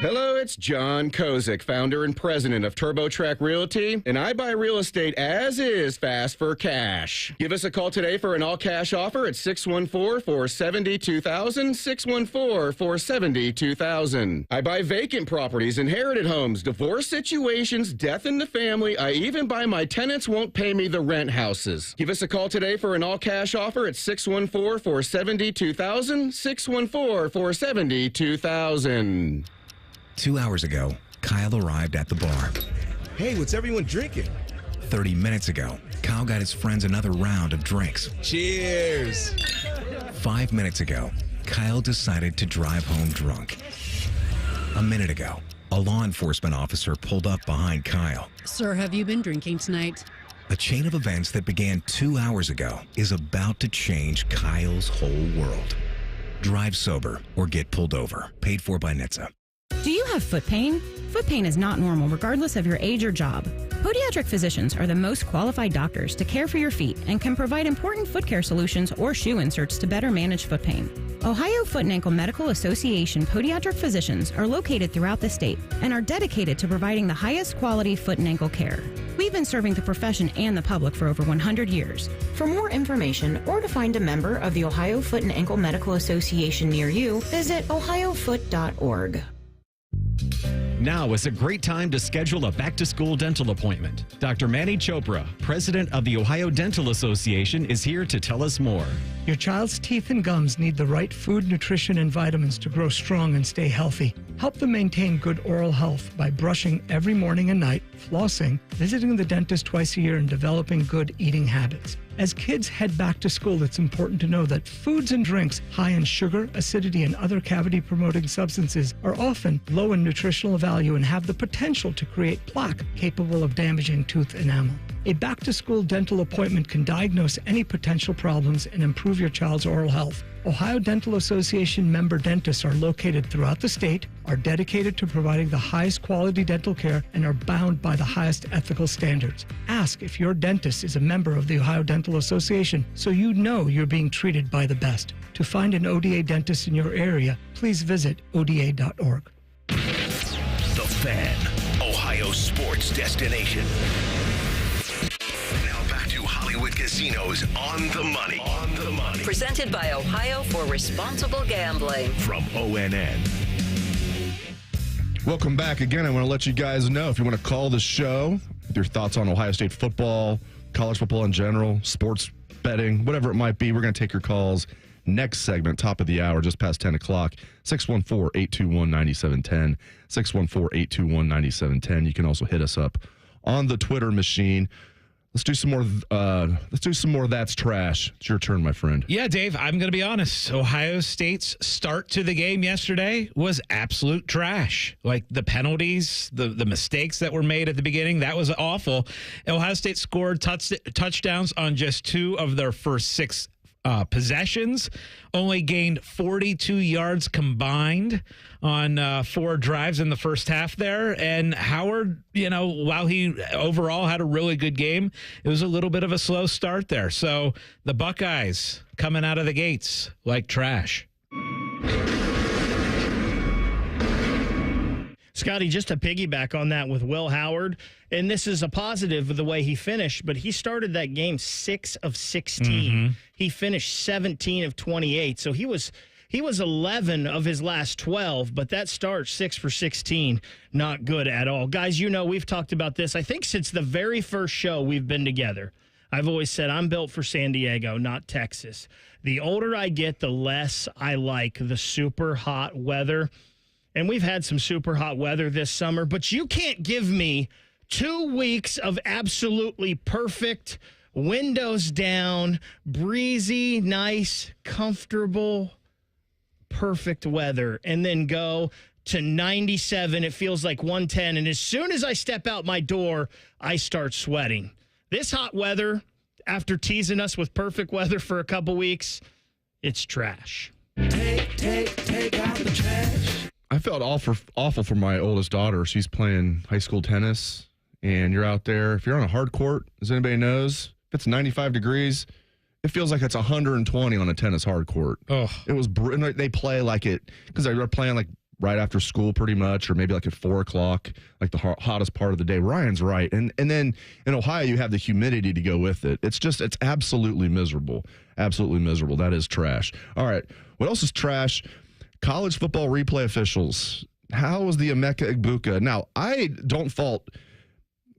Speaker 25: Hello, it's John Kozik, founder and president of TurboTrack Realty, and I buy real estate as is fast for cash. Give us a call today for an all-cash offer at 614-472-2000, 614-472-2000. I buy vacant properties, inherited homes, divorce situations, death in the family. I even buy my tenants won't pay me the rent houses. Give us a call today for an all-cash offer at 614-472-2000, 614-472-2000.
Speaker 26: 2 hours ago, Kyle arrived at the bar.
Speaker 28: Hey, what's everyone drinking?
Speaker 26: 30 minutes ago, Kyle got his friends another round of drinks.
Speaker 28: Cheers!
Speaker 26: 5 minutes ago, Kyle decided to drive home drunk. A minute ago, a law enforcement officer pulled up behind Kyle.
Speaker 29: Sir, have you been drinking tonight?
Speaker 26: A chain of events that began 2 hours ago is about to change Kyle's whole world. Drive sober or get pulled over. Paid for by NHTSA.
Speaker 30: Do you have foot pain? Foot pain is not normal regardless of your age or job. Podiatric physicians are the most qualified doctors to care for your feet and can provide important foot care solutions or shoe inserts to better manage foot pain. Ohio Foot and Ankle Medical Association podiatric physicians are located throughout the state and are dedicated to providing the highest quality foot and ankle care. We've been serving the profession and the public for over 100 years. For more information or to find a member of the Ohio Foot and Ankle Medical Association near you, visit ohiofoot.org.
Speaker 23: Now is a great time to schedule a back-to-school dental appointment. Dr. Manny Chopra, president of the Ohio Dental Association, is here to tell us more.
Speaker 31: Your child's teeth and gums need the right food, nutrition, and vitamins to grow strong and stay healthy. Help them maintain good oral health by brushing every morning and night, flossing, visiting the dentist twice a year, and developing good eating habits. As kids head back to school, it's important to know that foods and drinks high in sugar, acidity, and other cavity-promoting substances are often low in nutritional value and have the potential to create plaque capable of damaging tooth enamel. A back-to-school dental appointment can diagnose any potential problems and improve your child's oral health. Ohio Dental Association member dentists are located throughout the state, are dedicated to providing the highest quality dental care, and are bound by the highest ethical standards. Ask if your dentist is a member of the Ohio Dental Association so you know you're being treated by the best. To find an ODA dentist in your area, please visit oda.org.
Speaker 7: The Fan, Ohio sports destination. Now back to Hollywood Casinos on the money. On the money.
Speaker 8: Presented by Ohio for Responsible Gambling.
Speaker 7: From ONN.
Speaker 10: Welcome back again. I want to let you guys know if you want to call the show with your thoughts on Ohio State football, college football in general, sports betting, whatever it might be. We're going to take your calls next segment, top of the hour, just past 10 o'clock, 614-821-9710, 614-821-9710. You can also hit us up on the Twitter machine. Let's do some more. That's trash. It's your turn, my friend.
Speaker 9: Yeah, Dave, I'm going to be honest. Ohio State's start to the game yesterday was absolute trash. Like the penalties, the mistakes that were made at the beginning, that was awful. Ohio State scored touchdowns on just 2 of their first 6 possessions, only gained 42 yards combined on 4 drives in the first half there. And Howard, while he overall had a really good game, it was a little bit of a slow start there. So the Buckeyes coming out of the gates like trash.
Speaker 1: Scotty, just to piggyback on that with Will Howard, and this is a positive of the way he finished, but he started that game 6 of 16.
Speaker 9: Mm-hmm.
Speaker 1: He finished 17 of 28, so he was 11 of his last 12, but that start 6 for 16, not good at all. Guys, you know, we've talked about this, I think, since the very first show we've been together. I've always said I'm built for San Diego, not Texas. The older I get, the less I like the super hot weather. And we've had some super hot weather this summer, but you can't give me 2 weeks of absolutely perfect, windows down, breezy, nice, comfortable, perfect weather, and then go to 97. It feels like 110. And as soon as I step out my door, I start sweating. This hot weather, after teasing us with perfect weather for a couple weeks, it's trash.
Speaker 18: Take out the trash.
Speaker 10: I felt awful for my oldest daughter. She's playing high school tennis, and you're out there. If you're on a hard court, as anybody knows, if it's 95 degrees, it feels like it's 120 on a tennis hard court.
Speaker 9: Oh,
Speaker 10: it was. They play like it because they were playing like right after school, pretty much, or maybe like at 4 o'clock, like the hottest part of the day. Ryan's right, and then in Ohio you have the humidity to go with it. It's absolutely miserable. Absolutely miserable. That is trash. All right, what else is trash? College football replay officials. How was the Emeka Egbuka? Now, I don't fault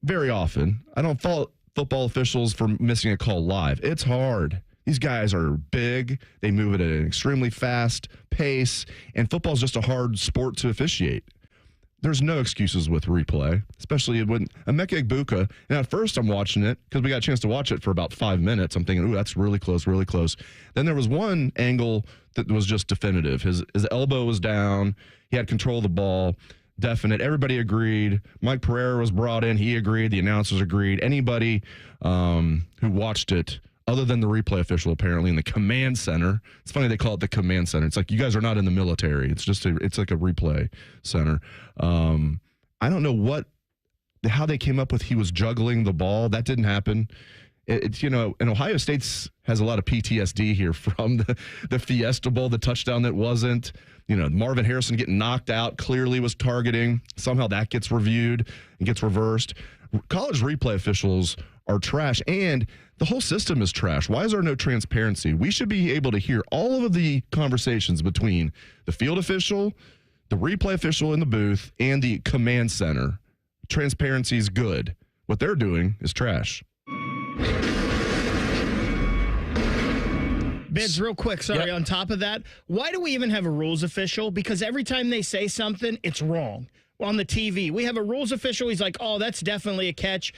Speaker 10: very often. I don't fault football officials for missing a call live. It's hard. These guys are big. They move at an extremely fast pace, and football is just a hard sport to officiate. There's no excuses with replay, especially when Emeka Egbuka. And at first, I'm watching it because we got a chance to watch it for about 5 minutes. I'm thinking, ooh, that's really close, really close. Then there was one angle that was just definitive. His elbow was down. He had control of the ball. Definite. Everybody agreed. Mike Pereira was brought in. He agreed. The announcers agreed. Anybody who watched it, other than the replay official, apparently in the command center. It's funny they call it the command center. It's like you guys are not in the military. It's like a replay center. I don't know how they came up with he was juggling the ball. That didn't happen. It's and Ohio State has a lot of PTSD here from the Fiesta Bowl, the touchdown that wasn't. Marvin Harrison getting knocked out clearly was targeting. Somehow that gets reviewed and gets reversed. College replay officials are trash, and the whole system is trash. Why is there no transparency? We should be able to hear all of the conversations between the field official, the replay official in the booth, and the command center. Transparency is good. What they're doing is trash.
Speaker 1: Bids, real quick, sorry,
Speaker 9: Yep.
Speaker 1: On top of that, why do we even have a rules official? Because every time they say something, it's wrong. On the TV, we have a rules official. He's like, oh, that's definitely a catch.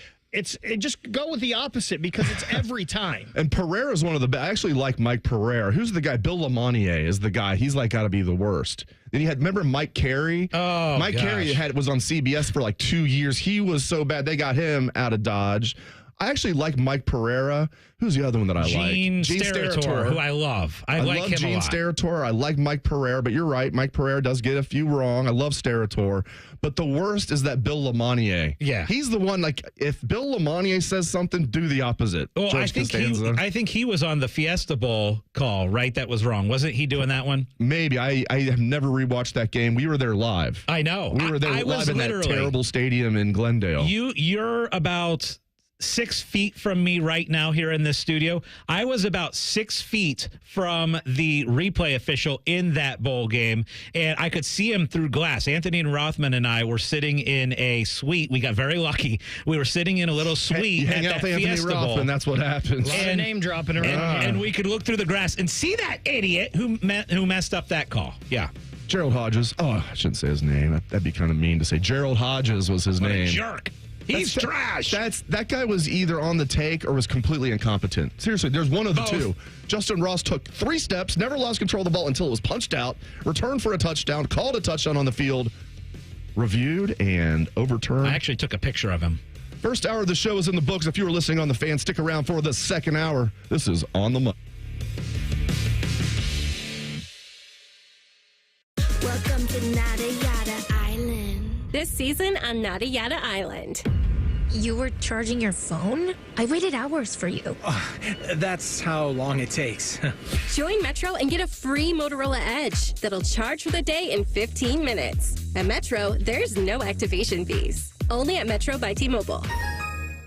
Speaker 1: Just go with the opposite because it's every time.
Speaker 10: And Pereira's one of the best. I actually like Mike Pereira. Who's the guy? Bill Lamonier is the guy. He's like got to be the worst. Then you remember Mike Carey?
Speaker 9: Oh,
Speaker 10: Mike Carey was on CBS for like 2 years. He was so bad. They got him out of Dodge. I actually like Mike Pereira. Who's the other one that I like?
Speaker 9: Gene Steratore, who I love. I like
Speaker 10: love
Speaker 9: him
Speaker 10: Gene
Speaker 9: a lot.
Speaker 10: Steratore. I like Mike Pereira, but you're right. Mike Pereira does get a few wrong. I love Steratore. But the worst is that Bill Lamonier.
Speaker 9: Yeah.
Speaker 10: He's the one, like, if Bill Lamonier says something, do the opposite.
Speaker 9: Well, I think he was on the Fiesta Bowl call, right? That was wrong. Wasn't he doing that one?
Speaker 10: Maybe. I have never rewatched that game. We were there live.
Speaker 9: I know.
Speaker 10: We were there live in that terrible stadium in Glendale.
Speaker 9: You're about 6 feet from me right now here in this studio. I was about 6 feet from the replay official in that bowl game, and I could see him through glass. Anthony and Rothman and I were sitting in a suite. We got very lucky. We were sitting in a little suite
Speaker 10: hang
Speaker 9: at
Speaker 10: out
Speaker 9: that
Speaker 10: with Anthony
Speaker 9: Fiesta Bowl.
Speaker 10: Rothman. That's what happens.
Speaker 1: A lot of name dropping around.
Speaker 9: And we could look through the grass and see that idiot who messed up that call. Yeah.
Speaker 10: Gerald Hodges. Oh, I shouldn't say his name. That'd be kind of mean to say. Gerald Hodges was his name.
Speaker 9: What a jerk. He's trash.
Speaker 10: That guy was either on the take or was completely incompetent. Seriously, there's one of the two. Justin Ross took 3 steps, never lost control of the ball until it was punched out, returned for a touchdown, called a touchdown on the field, reviewed, and overturned.
Speaker 9: I actually took a picture of him.
Speaker 10: First hour of the show is in the books. If you were listening on the Fan, stick around for the second hour. This is On the Money.
Speaker 2: Welcome to Nada Yada Island.
Speaker 3: This season on Nada Yada Island.
Speaker 2: You were charging your phone? I waited hours for you.
Speaker 3: That's how long it takes.
Speaker 4: Join Metro and get a free Motorola Edge that'll charge for the day in 15 minutes. At Metro, there's no activation fees. Only at Metro by T-Mobile.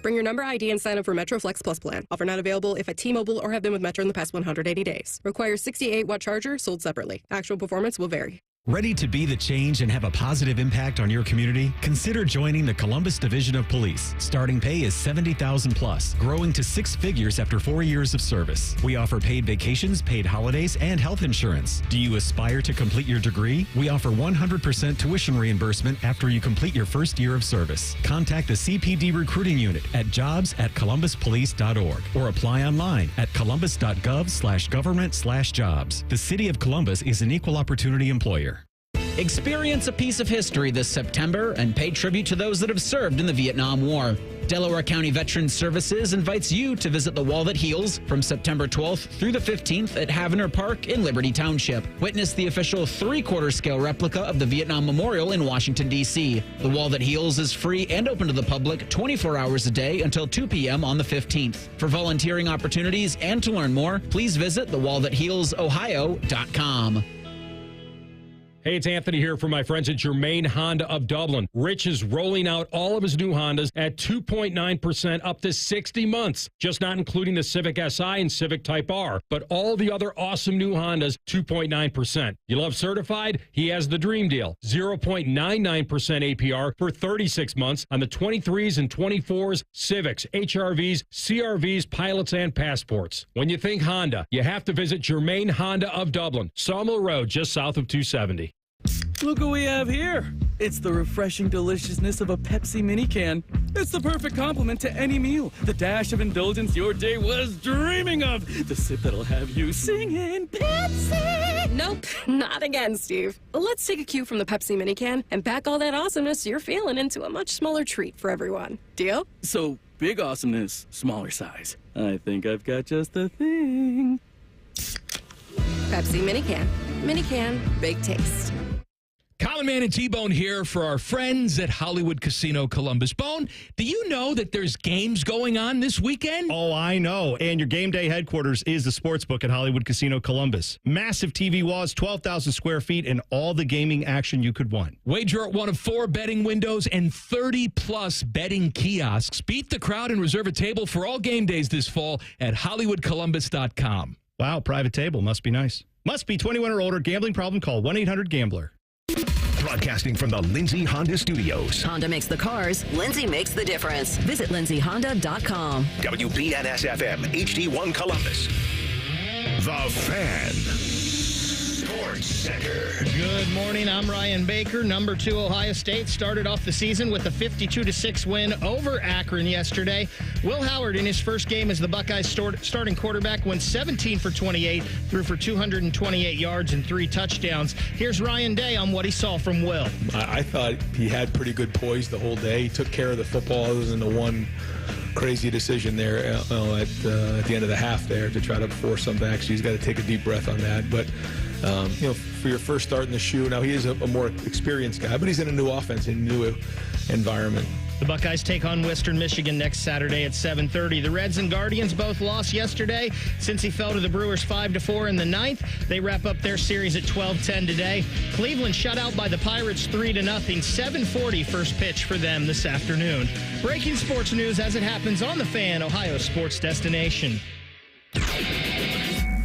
Speaker 4: Bring your number ID and sign up for Metro Flex Plus plan. Offer not available if at T-Mobile or have been with Metro in the past 180 days. Requires 68-watt charger sold separately. Actual performance will vary.
Speaker 23: Ready to be the change and have a positive impact on your community? Consider joining the Columbus Division of Police. Starting pay is $70,000 plus, growing to 6 figures after 4 years of service. We offer paid vacations, paid holidays, and health insurance. Do you aspire to complete your degree? We offer 100% tuition reimbursement after you complete your first year of service. Contact the CPD recruiting unit at jobs@columbuspolice.org or apply online at columbus.gov/government/jobs. The City of Columbus is an equal opportunity employer.
Speaker 22: Experience a piece of history this September and pay tribute to those that have served in the Vietnam War. Delaware County Veterans Services invites you to visit the Wall That Heals from September 12th through the 15th at Havener Park in Liberty Township. Witness the official 3/4 scale replica of the Vietnam Memorial in Washington, D.C. The Wall That Heals is free and open to the public 24 hours a day until 2 p.m. on the 15th. For volunteering opportunities and to learn more, please visit thewallthathealsohio.com.
Speaker 5: Hey, it's Anthony here from my friends at Germain Honda of Dublin. Rich is rolling out all of his new Hondas at 2.9% up to 60 months. Just not including the Civic Si and Civic Type R, but all the other awesome new Hondas, 2.9%. You love certified? He has the dream deal. 0.99% APR for 36 months on the 23s and 24s, Civics, HRVs, CRVs, Pilots, and Passports. When you think Honda, you have to visit Germain Honda of Dublin, Sawmill Road, just south of 270.
Speaker 6: Look what we have here. It's the refreshing deliciousness of a Pepsi mini can. It's the perfect complement to any meal. The dash of indulgence your day was dreaming of. The sip that'll have you singing Pepsi.
Speaker 4: Nope, not again, Steve. Let's take a cue from the Pepsi mini can and pack all that awesomeness you're feeling into a much smaller treat for everyone. Deal?
Speaker 6: So, big awesomeness, smaller size. I think I've got just the thing.
Speaker 4: Pepsi mini can. Mini can, big taste.
Speaker 11: Common Man and T-Bone here for our friends at Hollywood Casino Columbus. Bone, do you know that there's games going on this weekend?
Speaker 15: Oh, I know. And your game day headquarters is the sportsbook at Hollywood Casino Columbus. Massive TV walls, 12,000 square feet, and all the gaming action you could want.
Speaker 11: Wager at one of 4 betting windows and 30-plus betting kiosks. Beat the crowd and reserve a table for all game days this fall at HollywoodColumbus.com.
Speaker 15: Wow, private table. Must be nice. Must be 21 or older. Gambling problem? Call 1-800-GAMBLER.
Speaker 7: Broadcasting from the Lindsay Honda Studios.
Speaker 8: Honda makes the cars. Lindsay makes the difference. Visit lindsayhonda.com.
Speaker 7: WBNS-FM, HD1 Columbus. The Fan. Sports Center.
Speaker 1: Good morning. I'm Ryan Baker. Number 2 Ohio State started off the season with a 52-6 win over Akron yesterday. Will Howard, in his first game as the Buckeyes starting quarterback, went 17 for 28, threw for 228 yards and 3 touchdowns. Here's Ryan Day on what he saw from Will.
Speaker 12: I thought he had pretty good poise the whole day. He took care of the football other than the one crazy decision there at the end of the half there to try to force some back. So he's got to take a deep breath on that. But for your first start in the shoe, now he is a more experienced guy, but he's in a new offense, in a new environment.
Speaker 1: The Buckeyes take on Western Michigan next Saturday at 7:30. The Reds and Guardians both lost yesterday. Since he fell to the Brewers 5-4 in the 9th, they wrap up their series at 12:10 today. Cleveland shut out by the Pirates 3-0. 7:40 first pitch for them this afternoon. Breaking sports news as it happens on The Fan, Ohio sports destination.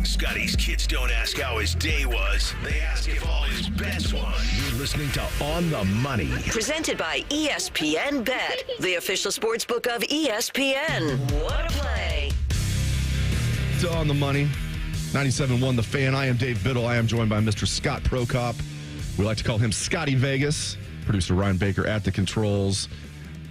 Speaker 7: Scotty's kids don't ask how his day was. They ask if all his bets won. You're listening to On the Money.
Speaker 8: Presented by ESPN Bet, the official sportsbook of ESPN. What a play.
Speaker 10: It's On the Money. 97.1 The Fan. I am Dave Biddle. I am joined by Mr. Scott Prokop. We like to call him Scotty Vegas. Producer Ryan Baker at the controls.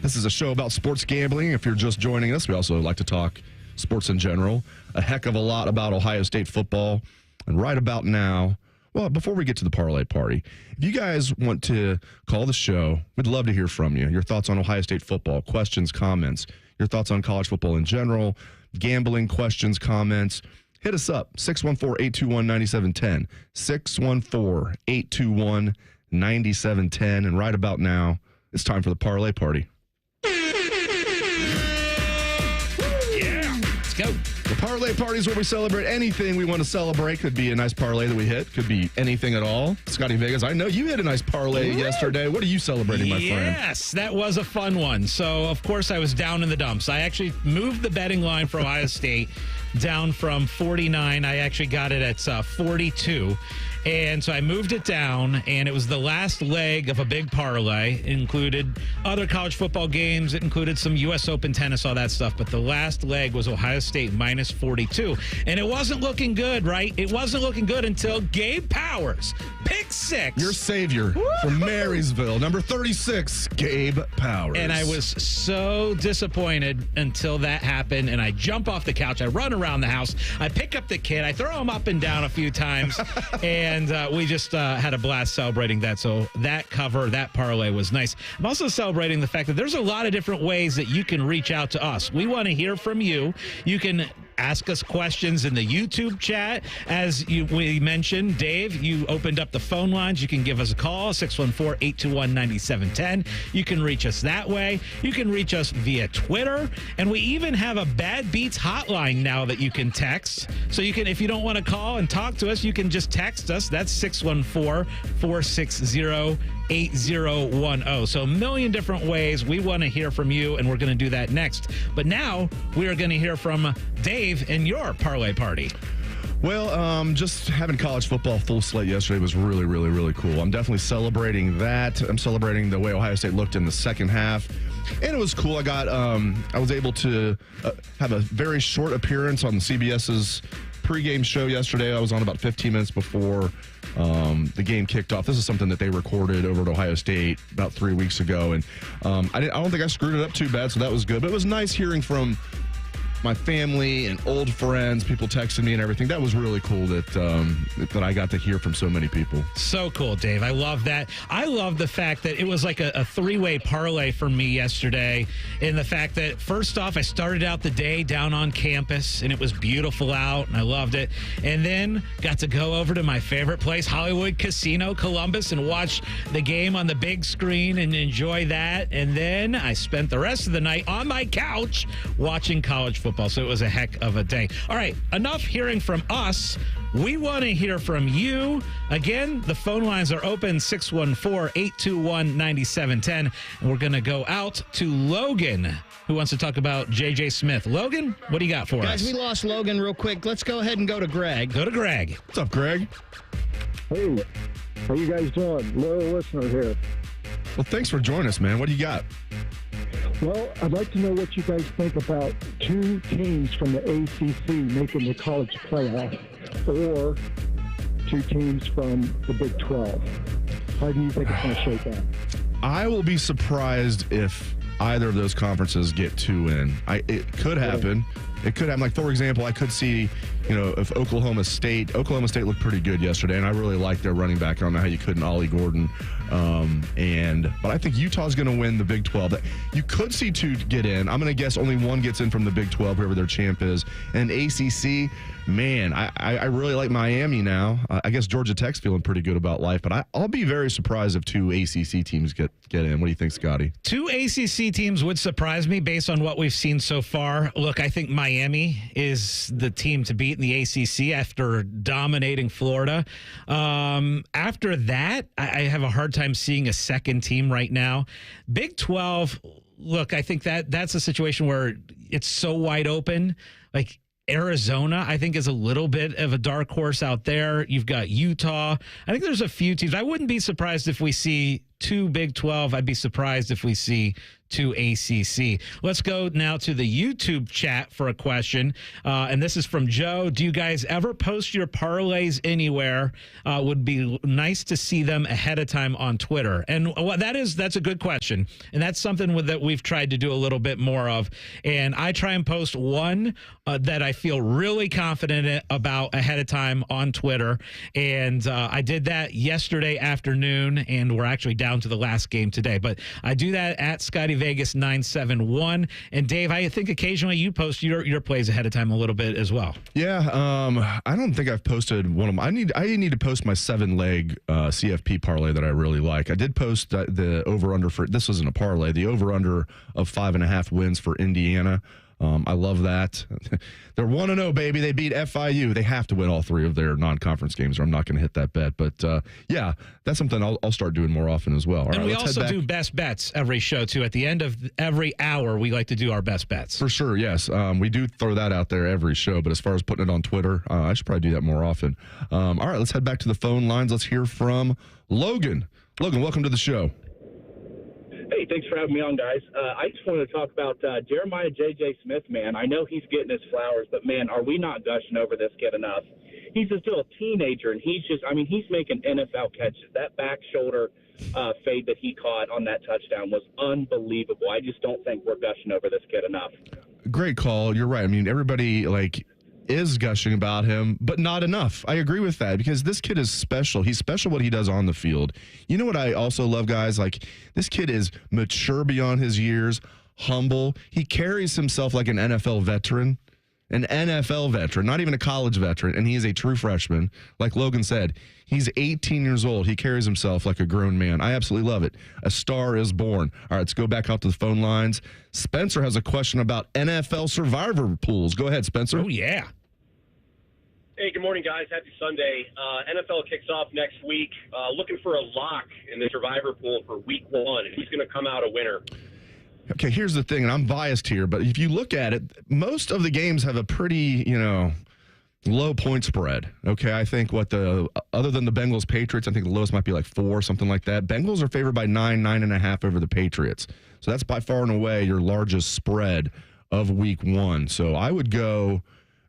Speaker 10: This is a show about sports gambling. If you're just joining us, we also like to talk sports in general. A heck of a lot about Ohio State football. And right about now, well, before we get to the parlay party, if you guys want to call the show, we'd love to hear from you. Your thoughts on Ohio State football, questions, comments, your thoughts on college football in general, gambling, questions, comments. Hit us up, 614-821-9710, 614-821-9710. And right about now, it's time for the parlay party. Parlay parties where we celebrate anything we want to celebrate. Could be a nice parlay that we hit. Could be anything at all. Scotty Vegas, I know you hit a nice parlay yesterday. What are you celebrating, my friend?
Speaker 9: Yes, that was a fun one. So, of course, I was down in the dumps. I actually moved the betting line for Ohio State down from 49. I actually got it at 42. And so I moved it down, and it was the last leg of a big parlay. It included other college football games. It included some U.S. Open tennis, all that stuff. But the last leg was Ohio State minus 42. And it wasn't looking good, right? It wasn't looking good until Gabe Powers, pick six.
Speaker 10: Your savior from Marysville, number 36, Gabe Powers.
Speaker 9: And I was so disappointed until that happened. And I jump off the couch. I run around the house. I pick up the kid. I throw him up and down a few times. And we just had a blast celebrating that. So that parlay was nice. I'm also celebrating the fact that there's a lot of different ways that you can reach out to us. We want to hear from you. You can ask us questions in the YouTube chat. As we mentioned, Dave, you opened up the phone lines. You can give us a call, 614-821-9710. You can reach us that way. You can reach us via Twitter. And we even have a Bad Beats hotline now that you can text. So you can, if you don't want to call and talk to us, you can just text us. That's 614-460-8010. So a million different ways. We want to hear from you, and we're going to do that next. But now we are going to hear from Dave and your parlay party.
Speaker 10: Well, just having college football full slate yesterday was really, really, really cool. I'm definitely celebrating that. I'm celebrating the way Ohio State looked in the second half. And it was cool. I was able to have a very short appearance on CBS's pregame show yesterday. I was on about 15 minutes before the game kicked off. This is something that they recorded over at Ohio State about 3 weeks ago. And I don't think I screwed it up too bad, so that was good. But it was nice hearing from my family and old friends, people texting me and everything. That was really cool that I got to hear from so many people.
Speaker 9: So cool, Dave. I love that. I love the fact that it was like a three-way parlay for me yesterday, in the fact that, first off, I started out the day down on campus, and it was beautiful out, and I loved it. And then got to go over to my favorite place, Hollywood Casino Columbus, and watch the game on the big screen and enjoy that. And then I spent the rest of the night on my couch watching college football. So it was a heck of a day. All right, enough hearing from us. We want to hear from you. Again, the phone lines are open, 614-821-9710. And we're going to go out to Logan, who wants to talk about J.J. Smith. Logan, what do you got for us?
Speaker 1: Guys, we lost Logan real quick. Let's go ahead and go to Greg.
Speaker 9: Go to Greg.
Speaker 10: What's up, Greg?
Speaker 13: Hey, how you guys doing? Loyal listener here.
Speaker 10: Well, thanks for joining us, man. What do you got?
Speaker 13: Well, I'd like to know what you guys think about two teams from the ACC making the college playoff, or two teams from the Big 12. How do you think it's going to shake out?
Speaker 10: I will be surprised if either of those conferences get two in. It could happen. It could happen. Like, for example, I could see, if Oklahoma State looked pretty good yesterday, and I really like their running back. I don't know how you couldn't Ollie Gordon. But I think Utah's going to win the Big 12. You could see two get in. I'm going to guess only one gets in from the Big 12, whoever their champ is. And ACC, man, I really like Miami now. I guess Georgia Tech's feeling pretty good about life, but I'll be very surprised if two ACC teams get in. What do you think, Scotty?
Speaker 9: Two ACC teams would surprise me based on what we've seen so far. Look, I think Miami is the team to beat in the ACC after dominating Florida. After that, I have a hard time seeing a second team right now. Big 12, look, I think that's a situation where it's so wide open. Like, Arizona, I think, is a little bit of a dark horse out there. You've got Utah. I think there's a few teams. I wouldn't be surprised if we see two Big 12. I'd be surprised if we see two ACC. Let's go now to the YouTube chat for a question. And this is from Joe. Do you guys ever post your parlays anywhere? Would be nice to see them ahead of time on Twitter. And that's a good question. And that's something that we've tried to do a little bit more of. And I try and post one that I feel really confident about ahead of time on Twitter. And I did that yesterday afternoon, and we're actually down to the last game today. But I do that at Scotty Vegas 971. And Dave, I think occasionally you post your plays ahead of time a little bit as well.
Speaker 10: Yeah, I don't think I've posted one of them. I need to post my 7-leg CFP parlay that I really like. I did post the over-under for, this wasn't a parlay, the over-under of 5.5 wins for Indiana. I love that. They're 1-0, baby. They beat FIU. They have to win all 3 of their non-conference games, or I'm not going to hit that bet. But, yeah, that's something I'll start doing more often as well. All
Speaker 9: and
Speaker 10: right,
Speaker 9: we
Speaker 10: let's
Speaker 9: also
Speaker 10: head back.
Speaker 9: do best bets every show, too. At the end of every hour, we like to do our best bets.
Speaker 10: For sure, yes. We do throw that out there every show, but as far as putting it on Twitter, I should probably do that more often. All right, let's head back to the phone lines. Let's hear from Logan. Logan, welcome to the show.
Speaker 14: Hey, thanks for having me on, guys. I just wanted to talk about Jeremiah J.J. Smith, man. I know he's getting his flowers, but, man, are we not gushing over this kid enough? He's still a teenager, and he's making NFL catches. That back shoulder fade that he caught on that touchdown was unbelievable. I just don't think we're gushing over this kid enough.
Speaker 10: Great call. You're right. I mean, everybody, is gushing about him, but not enough. I agree with that because this kid is special. He's special what he does on the field. You know what I also love, guys? This kid is mature beyond his years, humble. He carries himself like an NFL veteran, not even a college veteran, and he is a true freshman. Like Logan said, he's 18 years old. He carries himself like a grown man. I absolutely love it. A star is born. All right, let's go back out to the phone lines. Spencer has a question about NFL survivor pools. Go ahead, Spencer.
Speaker 9: Oh, yeah.
Speaker 16: Hey, good morning, guys. Happy Sunday. NFL kicks off next week. Looking for a lock in the survivor pool for week 1. Who's going to come out a winner?
Speaker 10: Okay, here's the thing, and I'm biased here, but if you look at it, most of the games have a pretty, low point spread. Okay, I think other than the Bengals Patriots, I think the lowest might be 4, something like that. Bengals are favored by 9.5 over the Patriots. So that's by far and away your largest spread of week 1. So I would go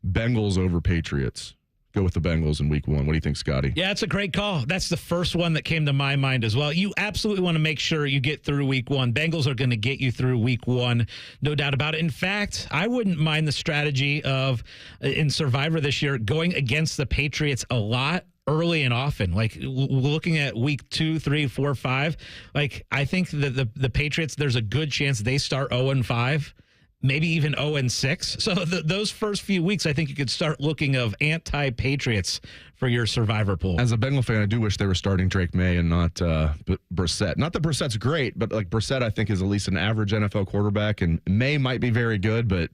Speaker 10: Bengals over Patriots. Go with the Bengals in week 1. What do you think, Scotty?
Speaker 9: Yeah, it's a great call. That's the first one that came to my mind as well. You absolutely want to make sure you get through week 1. Bengals are going to get you through week 1, no doubt about it. In fact, I wouldn't mind the strategy of, in Survivor this year, going against the Patriots a lot early and often, looking at week 2, 3, 4, 5. I think that the Patriots, there's a good chance they start 0-5. Maybe even 0-6. So those first few weeks, I think you could start looking of anti-Patriots for your survivor pool.
Speaker 10: As a Bengal fan, I do wish they were starting Drake May and not Brissett. Not that Brissett's great, but Brissett, I think, is at least an average NFL quarterback, and May might be very good, but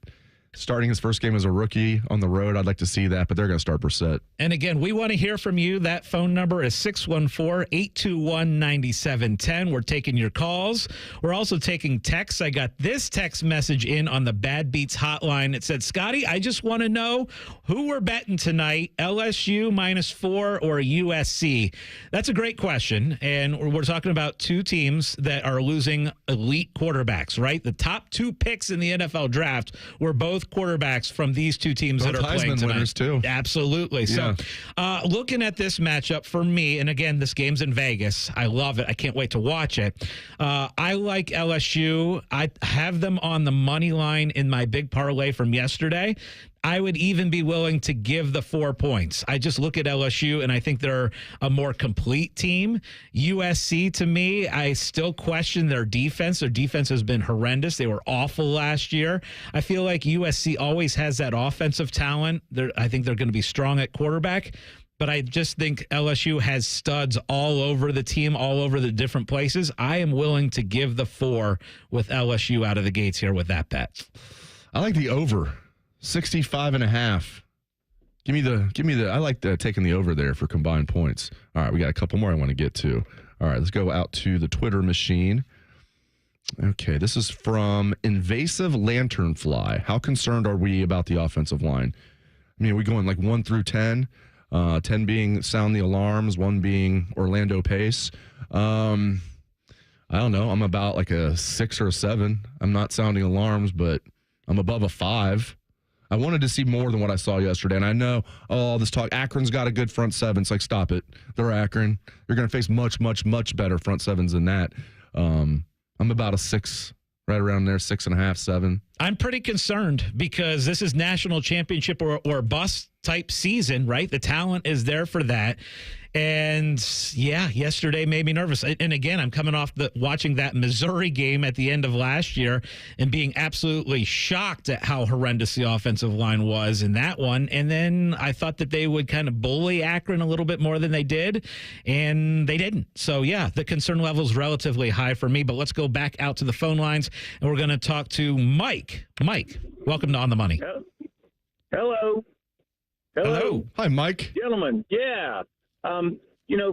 Speaker 10: starting his first game as a rookie on the road, I'd like to see that, but they're going to start Brissett.
Speaker 9: And again, we want to hear from you. That phone number is 614-821-9710. We're taking your calls. We're also taking texts. I got this text message in on the Bad Beats hotline. It said, Scotty, I just want to know who we're betting tonight, LSU -4 or USC. That's a great question. And we're talking about 2 teams that are losing elite quarterbacks, right? The top 2 picks in the NFL draft were both quarterbacks from these 2 teams
Speaker 10: both
Speaker 9: that are playing
Speaker 10: Heisman
Speaker 9: tonight.
Speaker 10: Winners too.
Speaker 9: Absolutely.
Speaker 10: Yeah.
Speaker 9: So looking at this matchup for me, and again, this game's in Vegas. I love it. I can't wait to watch it. I like LSU. I have them on the money line in my big parlay from yesterday. I would even be willing to give the 4 points. I just look at LSU, and I think they're a more complete team. USC, to me, I still question their defense. Their defense has been horrendous. They were awful last year. I feel like USC always has that offensive talent. I think they're going to be strong at quarterback. But I just think LSU has studs all over the team, all over the different places. I am willing to give the 4 with LSU out of the gates here with that bet.
Speaker 10: I like the over. 65.5. Give me the. I like taking the over there for combined points. All right, we got a couple more I want to get to. All right, let's go out to the Twitter machine. Okay, this is from Invasive Lanternfly. How concerned are we about the offensive line? I mean, are we going 1 through 10? 10 being sound the alarms, 1 being Orlando pace. I don't know. I'm about a 6 or a 7. I'm not sounding alarms, but I'm above a 5. I wanted to see more than what I saw yesterday. And I know, all this talk, Akron's got a good front 7. It's stop it. They're Akron. You're going to face much, much, much better front 7s than that. I'm about a 6, right around there, 6.5, 7.
Speaker 9: I'm pretty concerned because this is national championship or bust type season, right? The talent is there for that. And yeah, yesterday made me nervous. And again, I'm coming off watching that Missouri game at the end of last year and being absolutely shocked at how horrendous the offensive line was in that one. And then I thought that they would kind of bully Akron a little bit more than they did, and they didn't. So yeah, the concern level is relatively high for me. But let's go back out to the phone lines, and we're going to talk to Mike. Mike, welcome to On the Money.
Speaker 17: Hello.
Speaker 10: Hello. Hi, Mike.
Speaker 17: Gentlemen, yeah.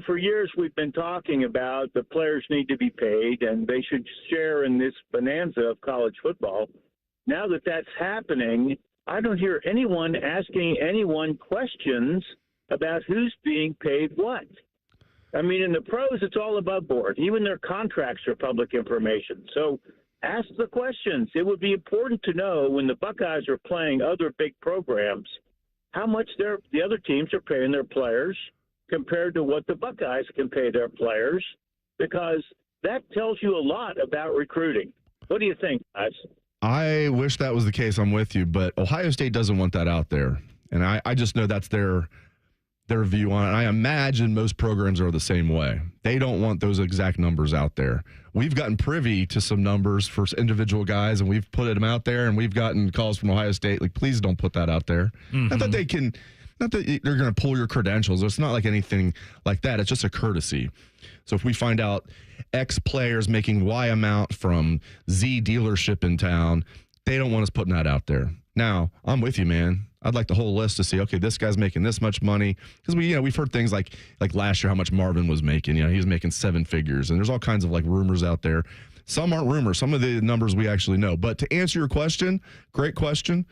Speaker 17: For years we've been talking about the players need to be paid and they should share in this bonanza of college football. Now that that's happening, I don't hear anyone asking anyone questions about who's being paid what. I mean, in the pros, it's all above board. Even their contracts are public information. So ask the questions. It would be important to know when the Buckeyes are playing other big programs, how much the other teams are paying their players compared to what the Buckeyes can pay their players, because that tells you a lot about recruiting. What do you think, guys?
Speaker 10: I wish that was the case. I'm with you, but Ohio State doesn't want that out there. And I just know that's their view on it. I imagine most programs are the same way. They don't want those exact numbers out there. We've gotten privy to some numbers for individual guys, and we've put them out there, and we've gotten calls from Ohio State, like, please don't put that out there. Mm-hmm. Not that they're going to pull your credentials. It's not like anything like that. It's just a courtesy. So if we find out X players making Y amount from Z dealership in town, they don't want us putting that out there. Now, I'm with you, man. I'd like the whole list to see, okay, this guy's making this much money. Because we've heard things like last year how much Marvin was making. He was making 7 figures. And there's all kinds of rumors out there. Some aren't rumors. Some of the numbers we actually know. But to answer your question, great question,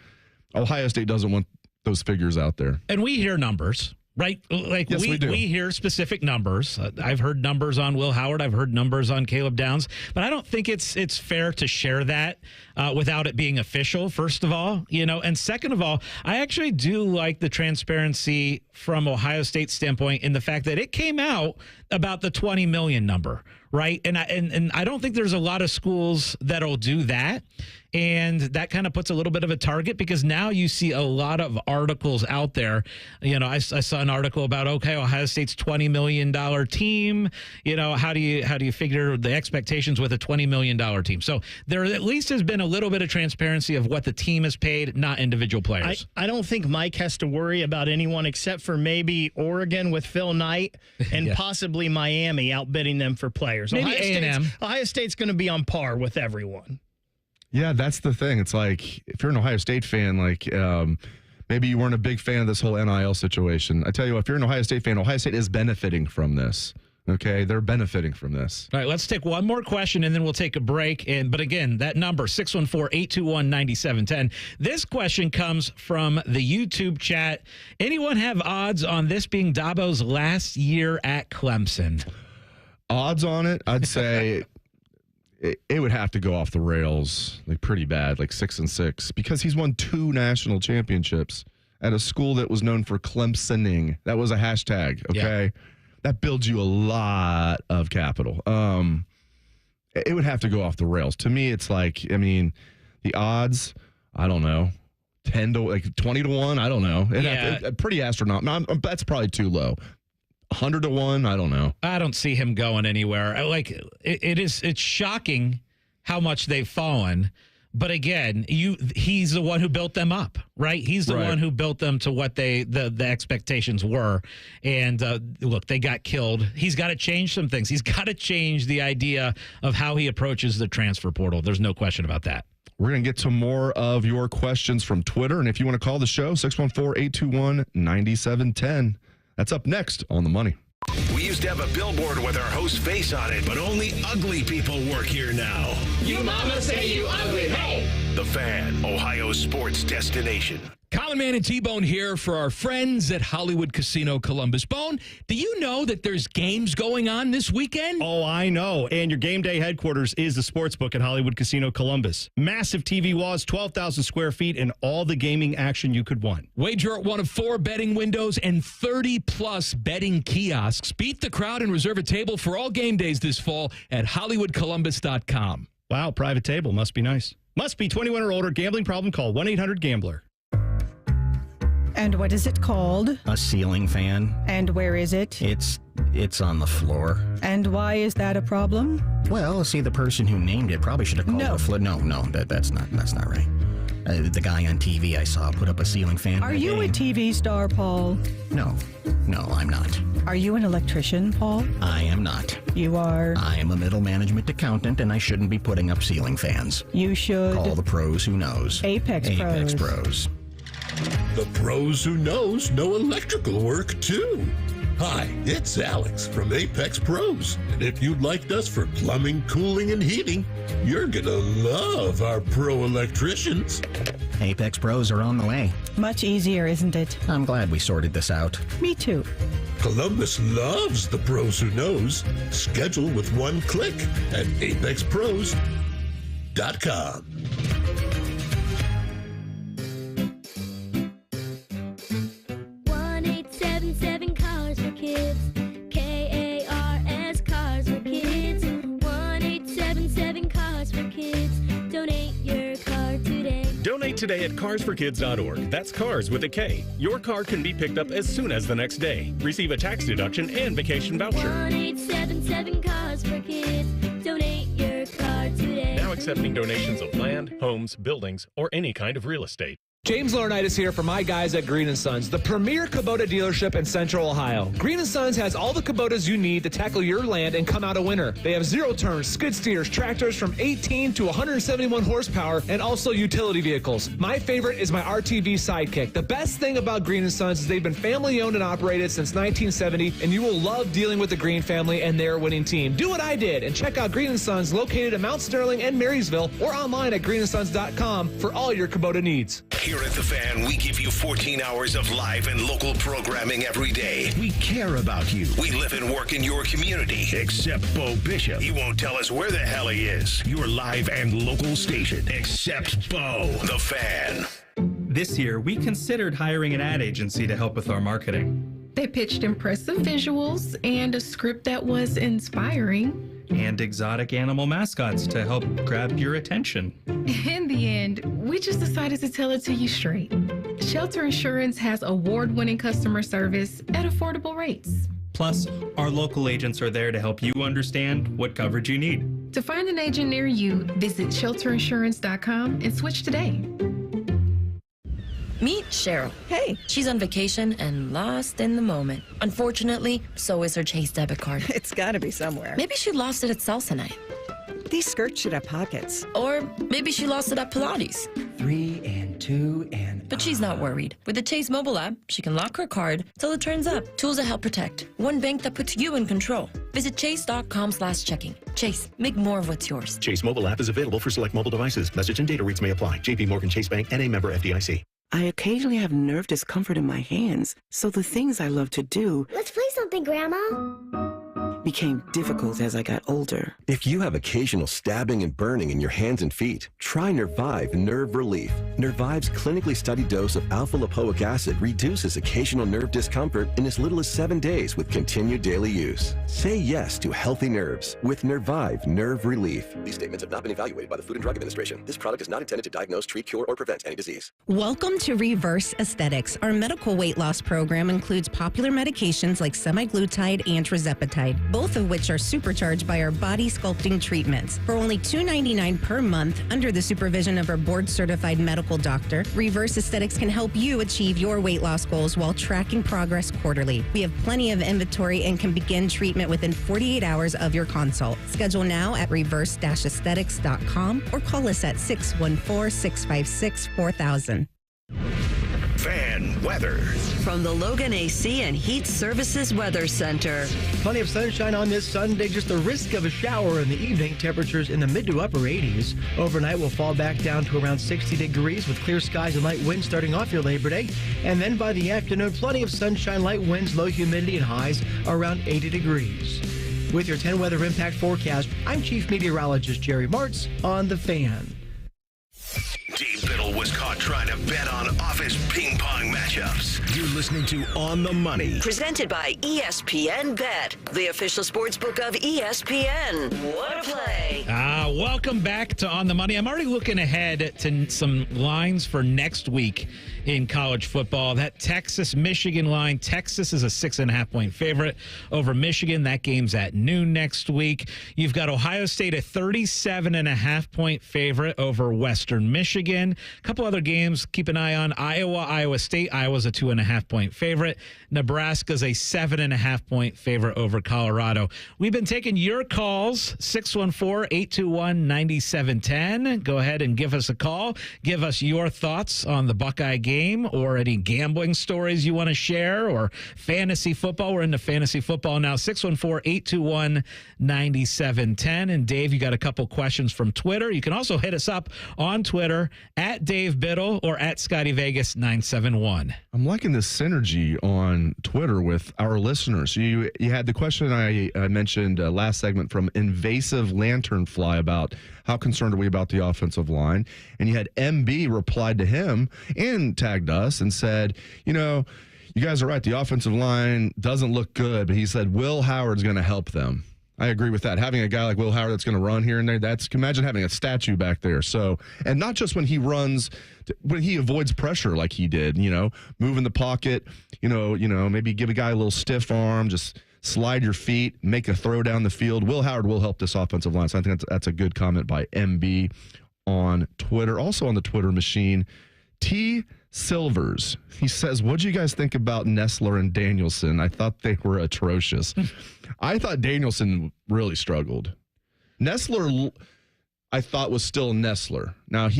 Speaker 10: Ohio State doesn't want those figures out there.
Speaker 9: And we hear numbers, right? Like
Speaker 10: yes, we
Speaker 9: hear specific numbers. I've heard numbers on Will Howard. I've heard numbers on Caleb Downs. But I don't think it's fair to share that without it being official, first of all. And second of all, I actually do like the transparency from Ohio State's standpoint in the fact that it came out about the 20 million number, right? And I don't think there's a lot of schools that'll do that. And that kind of puts a little bit of a target, because now you see a lot of articles out there. I saw an article about, okay, Ohio State's $20 million team. How do you figure the expectations with a $20 million team? So there at least has been a little bit of transparency of what the team is paid, not individual players.
Speaker 1: I don't think Mike has to worry about anyone except for maybe Oregon with Phil Knight and
Speaker 9: Yeah.
Speaker 1: possibly Miami outbidding them for players.
Speaker 9: Maybe A&M.
Speaker 1: Ohio State's going to be on par with everyone.
Speaker 10: Yeah, that's the thing. It's like, if you're an Ohio State fan, maybe you weren't a big fan of this whole NIL situation. I tell you what, if you're an Ohio State fan, Ohio State is benefiting from this. Okay, they're benefiting from this.
Speaker 9: All right, let's take one more question, and then we'll take a break. But again, that number, 614-821-9710. This question comes from the YouTube chat. Anyone have odds on this being Dabo's last year at Clemson?
Speaker 10: Odds on it, I'd say it would have to go off the rails, pretty bad, 6-6, because he's won 2 national championships at a school that was known for Clemsoning. That was a hashtag, okay? Yeah. That builds you a lot of capital. It would have to go off the rails. To me, it's the odds, I don't know, 20 to 1, I don't know. Pretty astronomical. That's probably too low. 100 to 1, I don't know.
Speaker 9: I don't see him going anywhere. It's shocking how much they've fallen. But again, he's the one who built them up, right? He's the one who built them to what the expectations were. And look, they got killed. He's got to change some things. He's got to change the idea of how he approaches the transfer portal. There's no question about that.
Speaker 10: We're going to get to more of your questions from Twitter. And if you want to call the show, 614-821-9710. That's up next on The Money.
Speaker 7: We used to have a billboard with our host's face on it, but only ugly people work here now.
Speaker 18: You mama say you ugly, hey!
Speaker 7: The Fan, Ohio sports destination.
Speaker 11: Colin Man and T-Bone here for our friends at Hollywood Casino Columbus. Bone, do you know that there's games going on this weekend?
Speaker 15: Oh, I know. And your game day headquarters is the sportsbook at Hollywood Casino Columbus. Massive TV walls, 12,000 square feet, and all the gaming action you could want.
Speaker 11: Wager at one of 4 betting windows and 30-plus betting kiosks. Beat the crowd and reserve a table for all game days this fall at HollywoodColumbus.com.
Speaker 15: Wow, private table. Must be nice. Must be 21 or older. Gambling problem? Call 1-800-GAMBLER.
Speaker 19: And what is it called?
Speaker 20: A ceiling fan.
Speaker 19: And where is it?
Speaker 20: It's on the floor.
Speaker 19: And why is that a problem?
Speaker 20: Well, see, the person who named it probably should have called it a floor. No, that's not right. The guy on TV I saw put up a ceiling fan.
Speaker 19: Are you a TV star, Paul?
Speaker 20: No, I'm not.
Speaker 19: Are you an electrician, Paul?
Speaker 20: I am not.
Speaker 19: You are?
Speaker 20: I am a middle management accountant, and I shouldn't be putting up ceiling fans.
Speaker 19: You should.
Speaker 20: Call the pros who knows.
Speaker 19: Apex
Speaker 20: Pros.
Speaker 21: The pros who knows know electrical work, too. Hi, it's Alex from Apex Pros. And if you liked us for plumbing, cooling, and heating, you're gonna love our pro electricians.
Speaker 20: Apex Pros are on the way.
Speaker 19: Much easier, isn't it?
Speaker 20: I'm glad we sorted this out.
Speaker 19: Me too.
Speaker 21: Columbus loves the pros who knows. Schedule with one click at apexpros.com.
Speaker 24: Cars for Kids. KARS Cars for Kids. 1-877 Cars for Kids. Donate your car today.
Speaker 25: Donate today at carsforkids.org. That's cars with a K. Your car can be picked up as soon as the next day. Receive a tax deduction and vacation voucher.
Speaker 24: 1-877 Cars for Kids. Donate your car today.
Speaker 25: Now accepting donations of land, homes, buildings, or any kind of real estate.
Speaker 26: James Laurinaitis here for my guys at Green & Sons, the premier Kubota dealership in Central Ohio. Green & Sons has all the Kubotas you need to tackle your land and come out a winner. They have zero-turn skid steers, tractors from 18 to 171 horsepower, and also utility vehicles. My favorite is my RTV Sidekick. The best thing about Green & Sons is they've been family-owned and operated since 1970, and you will love dealing with the Green family and their winning team. Do what I did and check out Green & Sons located in Mount Sterling and Marysville or online at greenandsons.com for all your Kubota needs.
Speaker 7: Here at The Fan, we give you 14 hours of live and local programming every day. We care about you. We live and work in your community, except Bo Bishop. He won't tell us where the hell he is. Your live and local station, except Bo. The Fan.
Speaker 27: This year, we considered hiring an ad agency to help with our marketing.
Speaker 28: They pitched impressive visuals and a script that was inspiring.
Speaker 27: And exotic animal mascots to help grab your attention.
Speaker 28: In the end, we just decided to tell it to you straight. Shelter Insurance has award-winning customer service at affordable rates.
Speaker 27: Plus, our local agents are there to help you understand what coverage you need.
Speaker 28: To find an agent near you, visit shelterinsurance.com and switch today.
Speaker 29: Meet Cheryl. Hey. She's on vacation and lost in the moment. Unfortunately, so is her Chase debit card.
Speaker 30: It's got to be somewhere.
Speaker 29: Maybe she lost it at salsa night.
Speaker 30: These skirts should have pockets.
Speaker 29: Or maybe she lost it at Pilates.
Speaker 30: 3 and 2 and...
Speaker 29: But she's not worried. With the Chase mobile app, she can lock her card till it turns up. Tools that help protect. One bank that puts you in control. Visit chase.com/checking. Chase, make more of what's yours.
Speaker 31: Chase mobile app is available for select mobile devices. Message and data rates may apply. JP Morgan Chase Bank, N.A. member FDIC.
Speaker 32: I occasionally have nerve discomfort in my hands, so the things I love to do...
Speaker 33: Let's play something, Grandma.
Speaker 32: ...became difficult as I got older.
Speaker 34: If you have occasional stabbing and burning in your hands and feet, try Nervive Nerve Relief. Nervive's clinically studied dose of alpha-lipoic acid reduces occasional nerve discomfort in as little as 7 days with continued daily use. Say yes to healthy nerves with Nervive Nerve Relief. These statements have not been evaluated by the Food and Drug Administration. This product is not intended to diagnose, treat, cure, or prevent any disease.
Speaker 35: Welcome to Reverse Aesthetics. Our medical weight loss program includes popular medications like semaglutide and tirzepatide, both of which are supercharged by our body sculpting treatments. For only $2.99 per month, under the supervision of our board-certified medical doctor, Reverse Aesthetics can help you achieve your weight loss goals while tracking progress quarterly. We have plenty of inventory and can begin treatment within 48 hours of your consult. Schedule now at reverse-aesthetics.com or call us at 614-656-4000.
Speaker 7: Fan weather.
Speaker 8: From the Logan AC and Heat Services Weather Center.
Speaker 36: Plenty of sunshine on this Sunday, just the risk of a shower in the evening. Temperatures in the mid to upper 80s. Overnight will fall back down to around 60 degrees with clear skies and light winds starting off your Labor Day. And then by the afternoon, plenty of sunshine, light winds, low humidity, and highs around 80 degrees. With your 10 weather impact forecast, I'm Chief Meteorologist Jerry Martz on The Fan.
Speaker 7: Dave Biddle was caught trying to bet on office ping pong matchups. You're listening to On the Money.
Speaker 8: Presented by ESPN Bet, the official sportsbook of ESPN. What a play.
Speaker 11: Welcome back to On the Money. I'm already looking ahead to some lines for next week in college football. That Texas-Michigan line. Texas is a 6.5-point favorite over Michigan. That game's at noon next week. You've got Ohio State, a 37.5-point favorite over Western Michigan. A couple other games keep an eye on. Iowa State. Iowa's a 2.5-point favorite. Nebraska's a 7.5-point favorite over Colorado. We've been taking your calls, 614-821-9710. Go ahead and give us a call. Give us your thoughts on the Buckeye game or any gambling stories you want to share or fantasy football. We're into fantasy football now. 614-821-9710. And Dave, you got a couple questions from Twitter. You can also hit us up on Twitter at Dave Biddle or at Scotty Vegas 971.
Speaker 1: I'm liking this synergy on Twitter with our listeners. You had the question I mentioned last segment from Invasive Lanternfly about how concerned are we about the offensive line, and you had MB replied to him and tagged us and said, you guys are right, the offensive line doesn't look good, but he said Will Howard's going to help them. I agree with that. Having a guy like Will Howard that's going to run here and there, imagine having a statue back there. So, and not just when he runs, when he avoids pressure like he did, move in the pocket, maybe give a guy a little stiff arm, just slide your feet, make a throw down the field. Will Howard will help this offensive line. So I think that's a good comment by MB on Twitter. Also on the Twitter machine, T. Silvers. He says, what'd you guys think about Nessler and Danielson? I thought they were atrocious. I thought Danielson really struggled. Nessler, I thought, was still Nessler. Now, I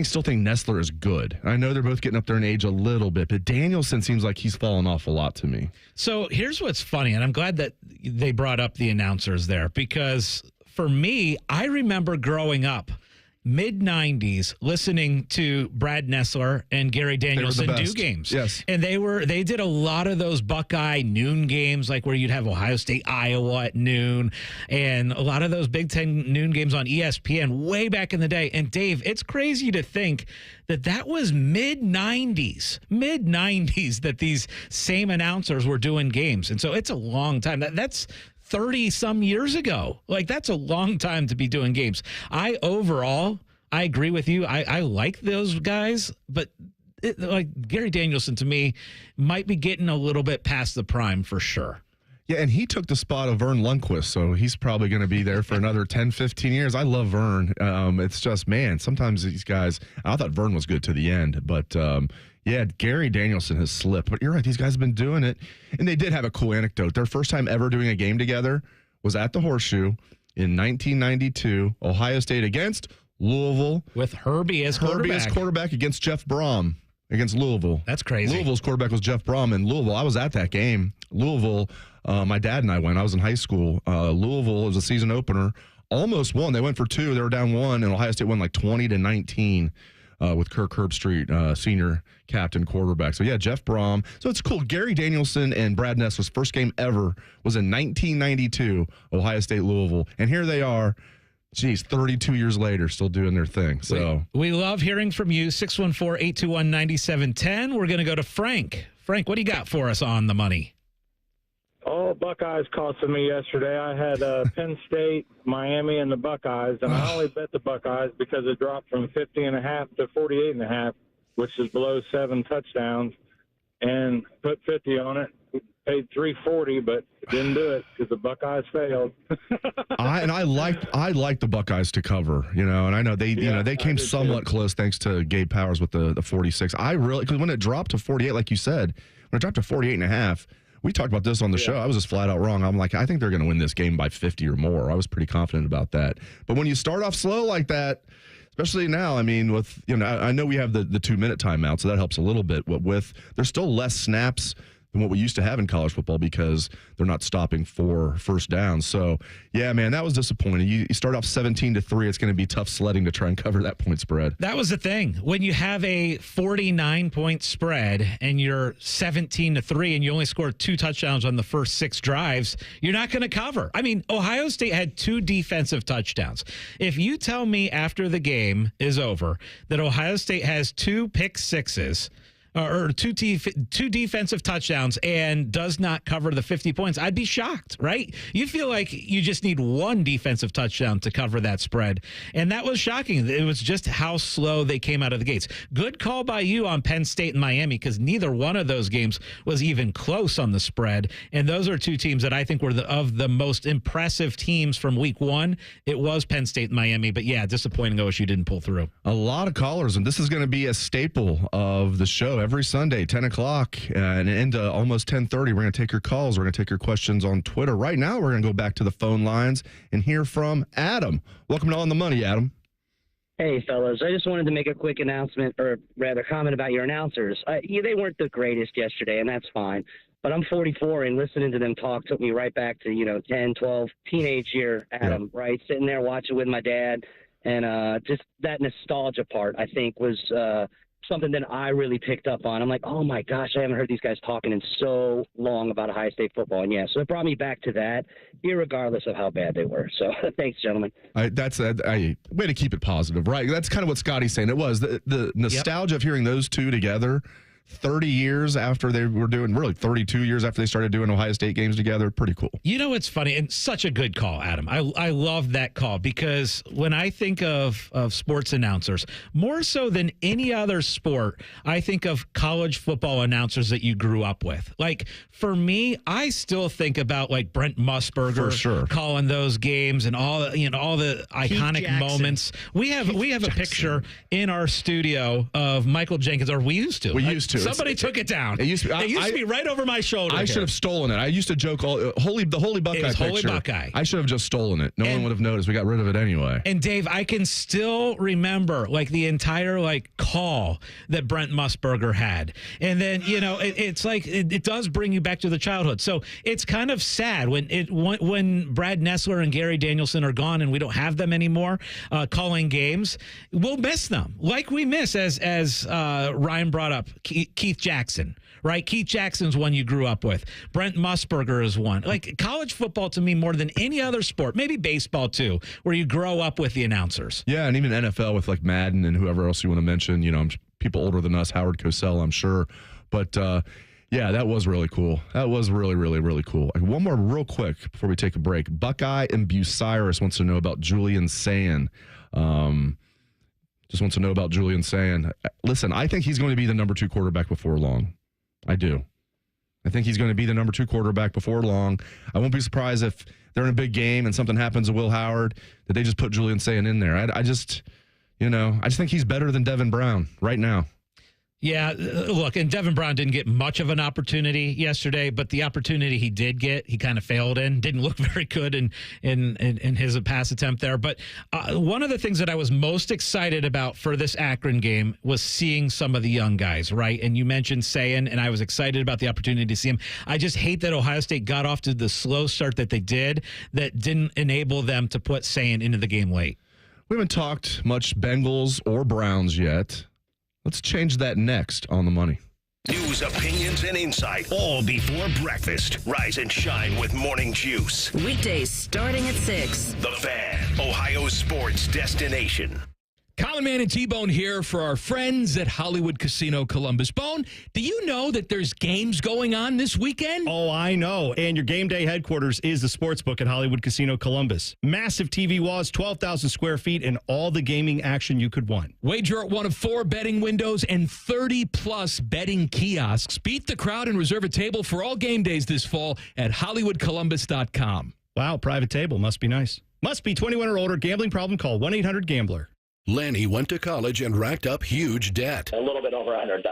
Speaker 1: still think Nessler is good. I know they're both getting up there in age a little bit, but Danielson seems like he's fallen off a lot to me.
Speaker 11: So here's what's funny, and I'm glad that they brought up the announcers there, because for me, I remember growing up mid-90s listening to Brad Nessler and Gary Danielson do games.
Speaker 1: Yes.
Speaker 11: And they did a lot of those Buckeye noon games, like where you'd have Ohio State, Iowa at noon, and a lot of those Big Ten noon games on ESPN way back in the day. And Dave, it's crazy to think that was mid-90s that these same announcers were doing games. And so it's a long time. That's 30-some years ago. Like, that's a long time to be doing games. I agree with you. I like those guys, but Gary Danielson, to me, might be getting a little bit past the prime for sure.
Speaker 1: Yeah, and he took the spot of Vern Lundquist, so he's probably going to be there for another 10, 15 years. I love Vern. It's just, man, sometimes these guys, I thought Vern was good to the end, but yeah, Gary Danielson has slipped. But you're right, these guys have been doing it. And they did have a cool anecdote. Their first time ever doing a game together was at the Horseshoe in 1992, Ohio State against Louisville.
Speaker 11: With Herbie as
Speaker 1: quarterback against Jeff Brom against Louisville.
Speaker 11: That's crazy.
Speaker 1: Louisville's quarterback was Jeff Brom in Louisville. I was at that game. Louisville, my dad and I went. I was in high school. Louisville was a season opener. Almost won. They went for 2. They were down 1, and Ohio State won like 20-19 with Kirk Herbstreit, senior captain quarterback. So, yeah, Jeff Brom. So, it's cool. Gary Danielson and Brad Nessler's first game ever was in 1992, Ohio State, Louisville. And here they are, 32 years later, still doing their thing. So
Speaker 11: we love hearing from you. 614-821-9710. We're going to go to Frank. Frank, what do you got for us on the money?
Speaker 2: Oh, Buckeyes costed me yesterday. I had Penn State, Miami, and the Buckeyes, and I only bet the Buckeyes because it dropped from 50.5 to 48.5, which is below 7 touchdowns, and put 50 on it. Paid $340, but didn't do it because the Buckeyes failed.
Speaker 1: I like the Buckeyes to cover, and I know they came somewhat close thanks to Gabe Powers with the 46. Because when it dropped to 48, like you said, when it dropped to 48.5, we talked about this on the show. I was just flat out wrong. I'm like, I think they're going to win this game by 50 or more. I was pretty confident about that. But when you start off slow like that, especially now, I mean, I know we have the 2-minute timeout, so that helps a little bit. But there's still less snaps than what we used to have in college football because they're not stopping for first down. So, yeah, man, that was disappointing. You start off 17-3. It's going to be tough sledding to try and cover that point spread.
Speaker 11: That was the thing. When you have a 49-point spread and you're 17-3 and you only score 2 touchdowns on the first 6 drives, you're not going to cover. I mean, Ohio State had 2 defensive touchdowns. If you tell me after the game is over that Ohio State has 2 pick sixes or two defensive touchdowns and does not cover the 50 points, I'd be shocked, right? You feel like you just need 1 defensive touchdown to cover that spread. And that was shocking. It was just how slow they came out of the gates. Good call by you on Penn State and Miami because neither one of those games was even close on the spread. And those are 2 teams that I think were of the most impressive teams from week 1. It was Penn State and Miami. But, yeah, disappointing OSU didn't pull through.
Speaker 1: A lot of callers, and this is going to be a staple of the show every Sunday, 10 o'clock, and into almost 10:30. We're going to take your calls. We're going to take your questions on Twitter. Right now, we're going to go back to the phone lines and hear from Adam. Welcome to On the Money, Adam.
Speaker 3: Hey, fellas. I just wanted to make a quick announcement, or rather comment about your announcers. They weren't the greatest yesterday, and that's fine. But I'm 44, and listening to them talk took me right back to, 10, 12, teenage year Adam, right? Sitting there watching with my dad. And just that nostalgia part, I think, was something that I really picked up on. I'm like, oh, my gosh, I haven't heard these guys talking in so long about Ohio State football. And, yeah, so it brought me back to that, irregardless of how bad they were. So thanks, gentlemen.
Speaker 1: That's a way to keep it positive, right? That's kind of what Scotty's saying. It was the nostalgia of hearing those two together 30 years after they were doing, really 32 years after they started doing Ohio State games together. Pretty cool.
Speaker 11: You know, it's funny, and such a good call, Adam. I love that call because when I think of sports announcers, more so than any other sport, I think of college football announcers that you grew up with. Like, for me, I still think about, like, Brent Musburger calling those games and all the iconic moments. We have a picture in our studio of Michael Jenkins, or we used to. Somebody took it down. It used to be right over my shoulder.
Speaker 1: I should have stolen it. I used to joke the Holy Buckeye picture.
Speaker 11: Holy Buckeye.
Speaker 1: I should have just stolen it. No one would have noticed. We got rid of it anyway.
Speaker 11: And Dave, I can still remember like the entire call that Brent Musburger had. And then, it's like it does bring you back to the childhood. So it's kind of sad when Brad Nessler and Gary Danielson are gone and we don't have them anymore calling games. We'll miss them. Like we miss, as Ryan brought up, Keith Jackson, right? Keith Jackson's one you grew up with. Brent Musburger is one. Like, college football to me more than any other sport, maybe baseball too, where you grow up with the announcers.
Speaker 1: Yeah, and even NFL with like Madden and whoever else you want to mention, people older than us, Howard Cosell, I'm sure. But yeah, that was really cool. That was really, really, really cool. One more real quick before we take a break. Buckeye and Bucyrus wants to know about Julian Sayin. Just wants to know about Julian Sayin. Listen, I think he's going to be the number 2 quarterback before long. I do. I think he's going to be the number 2 quarterback before long. I won't be surprised if they're in a big game and something happens to Will Howard that they just put Julian Sayin in there. I just think he's better than Devin Brown right now.
Speaker 11: Yeah, look, and Devin Brown didn't get much of an opportunity yesterday, but the opportunity he did get, he kind of failed in. Didn't look very good in his pass attempt there. But one of the things that I was most excited about for this Akron game was seeing some of the young guys, right? And you mentioned Sayin, and I was excited about the opportunity to see him. I just hate that Ohio State got off to the slow start that they did that didn't enable them to put Sayin into the game late.
Speaker 1: We haven't talked much Bengals or Browns yet. Let's change that next on the money.
Speaker 7: News, opinions, and insight all before breakfast. Rise and shine with Morning Juice.
Speaker 8: Weekdays starting at 6.
Speaker 7: The Fan, Ohio sports destination.
Speaker 4: Colin Mann and T-Bone here for our friends at Hollywood Casino Columbus. Bone, do you know that there's games going on this weekend?
Speaker 5: Oh, I know. And your game day headquarters is the sportsbook at Hollywood Casino Columbus. Massive TV walls, 12,000 square feet, and all the gaming action you could want.
Speaker 4: Wager at one of 4 betting windows and 30-plus betting kiosks. Beat the crowd and reserve a table for all game days this fall at HollywoodColumbus.com.
Speaker 5: Wow, private table. Must be nice. Must be 21 or older. Gambling problem? Call 1-800-GAMBLER.
Speaker 7: Lanny went to college and racked up huge debt.
Speaker 6: A little bit over $100,000.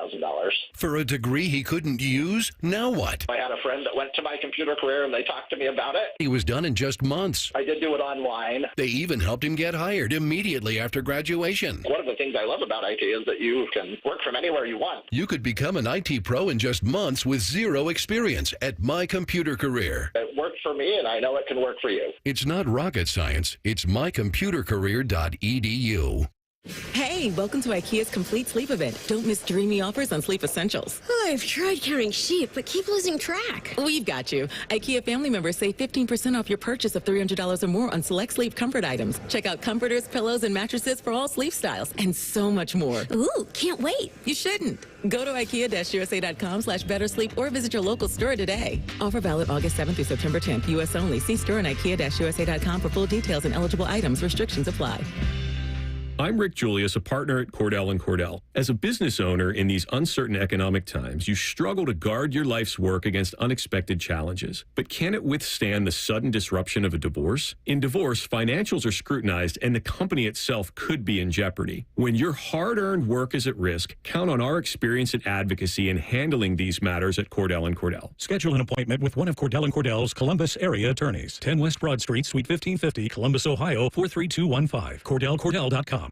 Speaker 7: For a degree he couldn't use, now what?
Speaker 6: I had a friend that went to my computer career and they talked to me about it.
Speaker 7: He was done in just months.
Speaker 6: I did do it online.
Speaker 7: They even helped him get hired immediately after graduation.
Speaker 6: One of the things I love about IT is that you can work from anywhere you want.
Speaker 7: You could become an IT pro in just months with zero experience at My Computer Career.
Speaker 6: It worked for me, and I know it can work for you.
Speaker 7: It's not rocket science. It's mycomputercareer.edu.
Speaker 9: Hey, welcome to IKEA's complete sleep event. Don't miss dreamy offers on sleep essentials.
Speaker 24: I've tried carrying sheep, but keep losing track.
Speaker 9: We've got you. IKEA family members save 15% off your purchase of $300 or more on select sleep comfort items. Check out comforters, pillows, and mattresses for all sleep styles, and so much more.
Speaker 24: Ooh, can't wait.
Speaker 9: You shouldn't. Go to IKEA-USA.com/bettersleep or visit your local store today. Offer valid August 7th through September 10th, U.S. only. See store and IKEA-USA.com for full details and eligible items. Restrictions apply.
Speaker 25: I'm Rick Julius, a partner at Cordell & Cordell. As a business owner in these uncertain economic times, you struggle to guard your life's work against unexpected challenges. But can it withstand the sudden disruption of a divorce? In divorce, financials are scrutinized and the company itself could be in jeopardy. When your hard-earned work is at risk, count on our experience and advocacy in handling these matters at Cordell & Cordell.
Speaker 10: Schedule an appointment with one of Cordell & Cordell's Columbus area attorneys. 10 West Broad Street, Suite 1550, Columbus, Ohio, 43215. CordellCordell.com.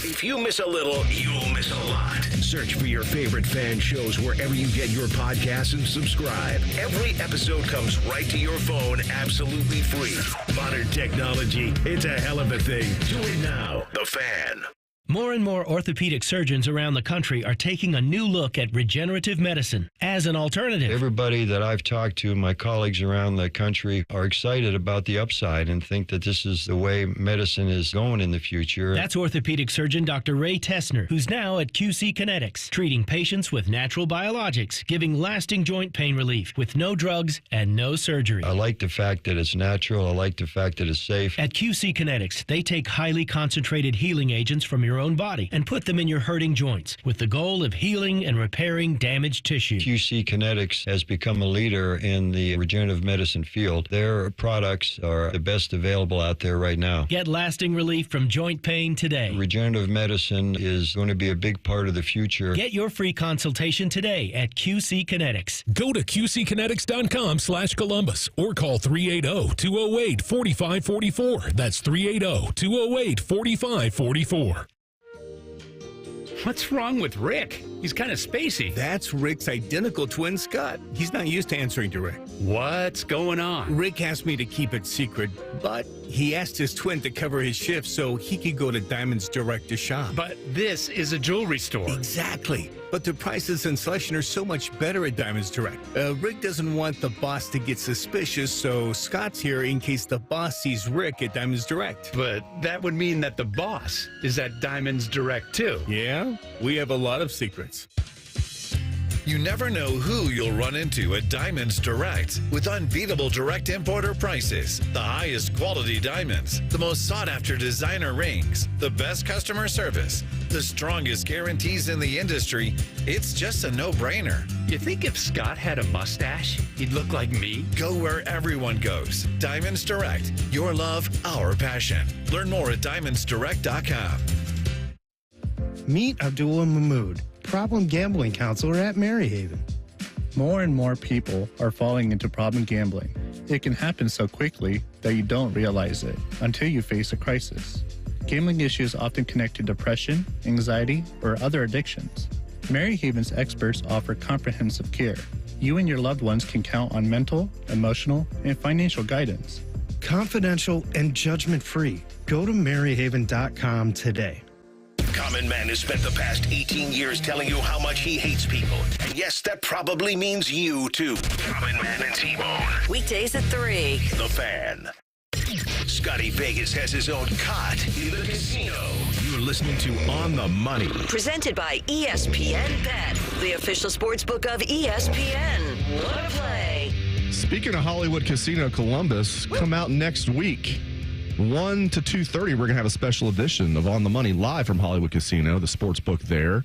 Speaker 7: If you miss a little, you'll miss a lot. Search for your favorite fan shows wherever you get your podcasts and subscribe. Every episode comes right to your phone absolutely free. Modern technology, it's a hell of a thing. Do it now. The Fan.
Speaker 12: More and more orthopedic surgeons around the country are taking a new look at regenerative medicine as an alternative.
Speaker 13: Everybody that I've talked to, my colleagues around the country, are excited about the upside and think that this is the way medicine is going in the future.
Speaker 12: That's orthopedic surgeon Dr. Ray Tessner, who's now at QC Kinetics, treating patients with natural biologics, giving lasting joint pain relief with no drugs and no surgery.
Speaker 13: I like the fact that it's natural. I like the fact that it's safe.
Speaker 12: At QC Kinetics, they take highly concentrated healing agents from your own body and put them in your hurting joints with the goal of healing and repairing damaged tissue.
Speaker 13: QC Kinetics has become a leader in the regenerative medicine field. Their products are the best available out there right now.
Speaker 12: Get lasting relief from joint pain today.
Speaker 13: Regenerative medicine is going to be a big part of the future.
Speaker 12: Get your free consultation today at QC Kinetics.
Speaker 14: Go to QCkinetics.com/Columbus or call 380-208-4544. That's 380-208-4544.
Speaker 15: What's wrong with Rick? He's kind of spacey.
Speaker 16: That's Rick's identical twin, Scott. He's not used to answering to Rick.
Speaker 15: What's going on?
Speaker 16: Rick asked me to keep it secret, but he asked his twin to cover his shift so he could go to Diamonds Direct to shop.
Speaker 15: But this is a jewelry store.
Speaker 16: Exactly. But the prices and selection are so much better at Diamonds Direct. Rick doesn't want the boss to get suspicious, so Scott's here in case the boss sees Rick at Diamonds Direct.
Speaker 15: But that would mean that the boss is at Diamonds Direct, too.
Speaker 16: Yeah, we have a lot of secrets.
Speaker 7: You never know who you'll run into at Diamonds Direct with unbeatable direct importer prices, the highest quality diamonds, the most sought-after designer rings, the best customer service, the strongest guarantees in the industry. It's just a no-brainer.
Speaker 15: You think if Scott had a mustache, he'd look like me?
Speaker 7: Go where everyone goes. Diamonds Direct. Your love, our passion. Learn more at diamondsdirect.com.
Speaker 17: Meet Abdullah Mahmood, problem gambling counselor at Maryhaven.
Speaker 18: More and more people are falling into problem gambling. It can happen so quickly that you don't realize it until you face a crisis. Gambling issues often connect to depression, anxiety, or other addictions. Maryhaven's experts offer comprehensive care. You and your loved ones can count on mental, emotional, and financial guidance.
Speaker 17: Confidential and judgment-free. Go to Maryhaven.com today.
Speaker 7: Common Man has spent the past 18 years telling you how much he hates people. And yes, that probably means you, too. Common Man and T-Bone.
Speaker 8: Weekdays at 3.
Speaker 7: The Fan. Scotty Vegas has his own cot in the casino. You're listening to On the Money.
Speaker 8: Presented by ESPN Bet, the official sports book of ESPN. What a play.
Speaker 1: Speaking of Hollywood Casino Columbus, come out next week. 1 to 2:30, we're going to have a special edition of On the Money live from Hollywood Casino, the sports book there.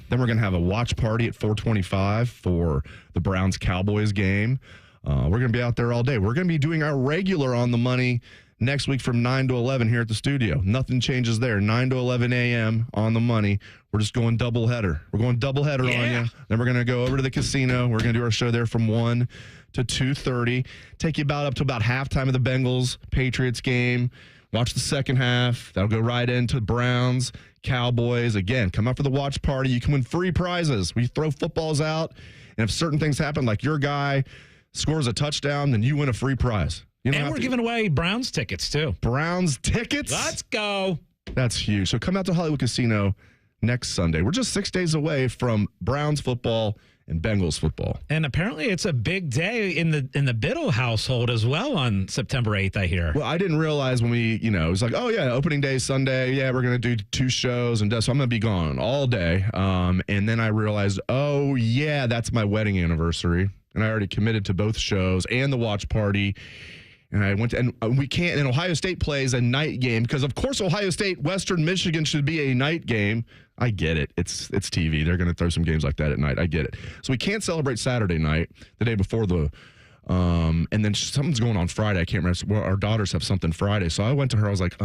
Speaker 1: Then we're going to have a watch party at 4:25 for the Browns-Cowboys game. We're going to be out there all day. We're going to be doing our regular On the Money next week from 9 to 11 here at the studio. Nothing changes there. 9 to 11 a.m. on the money. We're just going doubleheader. We're going doubleheader on you. Then we're going to go over to the casino. We're going to do our show there from 1 to 2:30. Take you up to about halftime of the Bengals-Patriots game. Watch the second half. That'll go right into Browns, Cowboys. Again, come out for the watch party. You can win free prizes. We throw footballs out, and if certain things happen, like your guy scores a touchdown, then you win a free prize.
Speaker 11: And we're giving away Browns tickets, too.
Speaker 1: Browns tickets?
Speaker 11: Let's go.
Speaker 1: That's huge. So come out to Hollywood Casino next Sunday. We're just 6 days away from Browns football and Bengals football.
Speaker 11: And apparently it's a big day in the Biddle household as well on September 8th, I hear.
Speaker 1: Well, I didn't realize when we, it was like, oh, yeah, opening day Sunday. Yeah, we're going to do 2 shows. So I'm going to be gone all day. And then I realized, oh, yeah, that's my wedding anniversary. And I already committed to both shows and the watch party. And I went to, and we can't, and Ohio State plays a night game because, of course, Ohio State, Western Michigan should be a night game. I get it. It's TV. They're going to throw some games like that at night. I get it. So we can't celebrate Saturday night, the day before the, and then something's going on Friday. I can't remember. Well, our daughters have something Friday. So I went to her. I was like,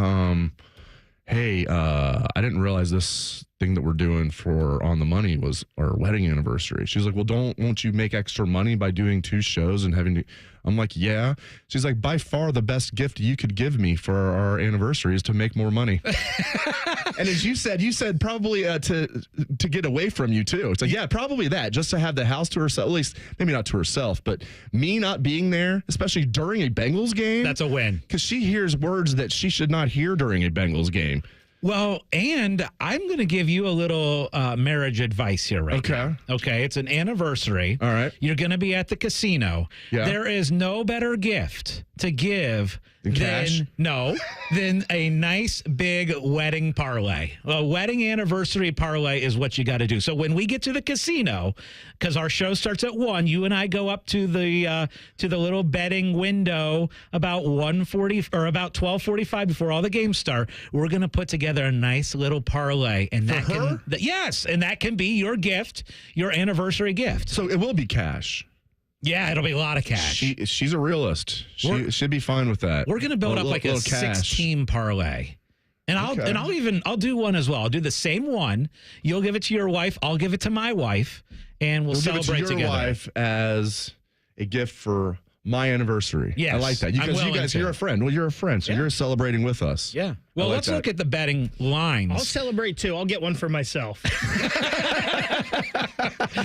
Speaker 1: hey, I didn't realize this thing that we're doing for On the Money was our wedding anniversary. She's like, well, won't you make extra money by doing 2 shows and having to, I'm like, yeah. She's like, by far the best gift you could give me for our anniversary is to make more money. And as you said probably to get away from you too. It's like, yeah, probably that, just to have the house to herself, at least maybe not to herself, but me not being there, especially during a Bengals game.
Speaker 11: That's a win.
Speaker 1: Because she hears words that she should not hear during a Bengals game.
Speaker 11: Well, and I'm going to give you a little marriage advice here right now. Okay, it's an anniversary.
Speaker 1: All right.
Speaker 11: You're going to be at the casino.
Speaker 1: Yeah.
Speaker 11: There is no better gift to give than a nice big wedding parlay. A wedding anniversary parlay is what you got to do. So when we get to the casino, because our show starts at 1, you and I go up to the little betting window about 1:40 or about 12:45 before all the games start. We're going to put together a nice little parlay, and that can be your gift, your anniversary gift.
Speaker 1: So it will be cash.
Speaker 11: Yeah, it'll be a lot of cash.
Speaker 1: She's a realist. She should be fine with that.
Speaker 11: We're going to build up like a 6-team parlay. And I'll do one as well. I'll do the same one. You'll give it to your wife. I'll give it to my wife, and we'll celebrate together.
Speaker 1: Your wife as a gift for my anniversary.
Speaker 11: Yes,
Speaker 1: I like that. You're a friend. Well, you're a friend, so you're celebrating with us.
Speaker 11: Yeah. Well, let's look at the betting lines.
Speaker 14: I'll celebrate too. I'll get one for myself.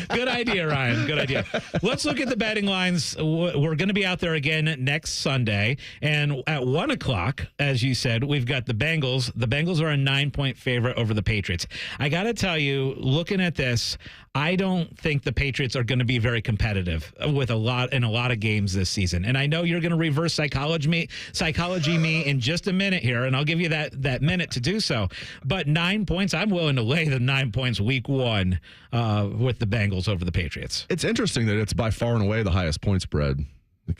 Speaker 11: Good idea, Ryan. Good idea. Let's look at the betting lines. We're going to be out there again next Sunday. And at 1 o'clock, as you said, we've got the Bengals. The Bengals are a 9-point favorite over the Patriots. I got to tell you, looking at this, I don't think the Patriots are going to be very competitive in a lot of games this season. And I know you're going to reverse psychology me in just a minute here, and I'll give you that minute to do so. But 9 points, I'm willing to lay the 9 points week 1 with the Bengals over the Patriots.
Speaker 1: It's interesting that it's by far and away the highest point spread.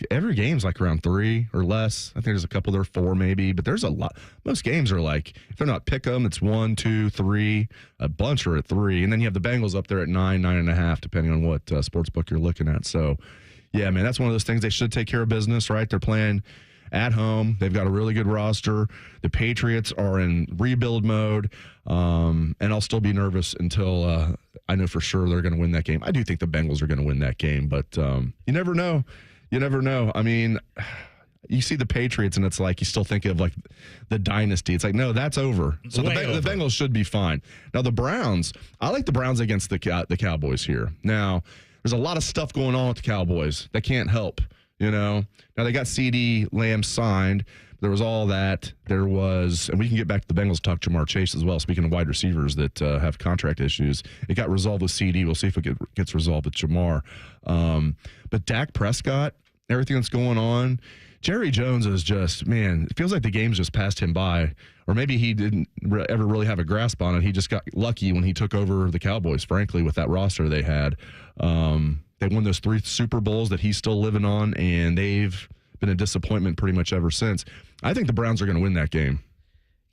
Speaker 1: Every game's like around 3 or less. I think there's a couple there 4 maybe, but there's a lot. Most games are like, if they're not pick 'em, it's 1, 2, 3. A bunch are at 3, and then you have the Bengals up there at 9, 9.5, depending on what sports book you're looking at. So, yeah, man, that's one of those things. They should take care of business, right? They're playing at home. They've got a really good roster. The Patriots are in rebuild mode, and I'll still be nervous until I know for sure they're going to win that game. I do think the Bengals are going to win that game, but you never know. You never know. I mean, you see the Patriots, and it's like you still think of like the dynasty. It's like, no, that's over. So the Bengals should be fine. Now, the Browns, I like the Browns against the Cowboys here. Now, there's a lot of stuff going on with the Cowboys that can't help, Now, they got CD Lamb signed. There was all that. There was, and we can get back to the Bengals, talk Jamar Chase as well. Speaking of wide receivers that have contract issues, it got resolved with CD. We'll see if it gets resolved with Jamar. But Dak Prescott, everything that's going on, Jerry Jones is just, man, it feels like the game's just passed him by. Or maybe he didn't ever really have a grasp on it. He just got lucky when he took over the Cowboys, frankly, with that roster they had. They won those 3 Super Bowls that he's still living on, and they've been a disappointment pretty much ever since. I think the Browns are going to win that game.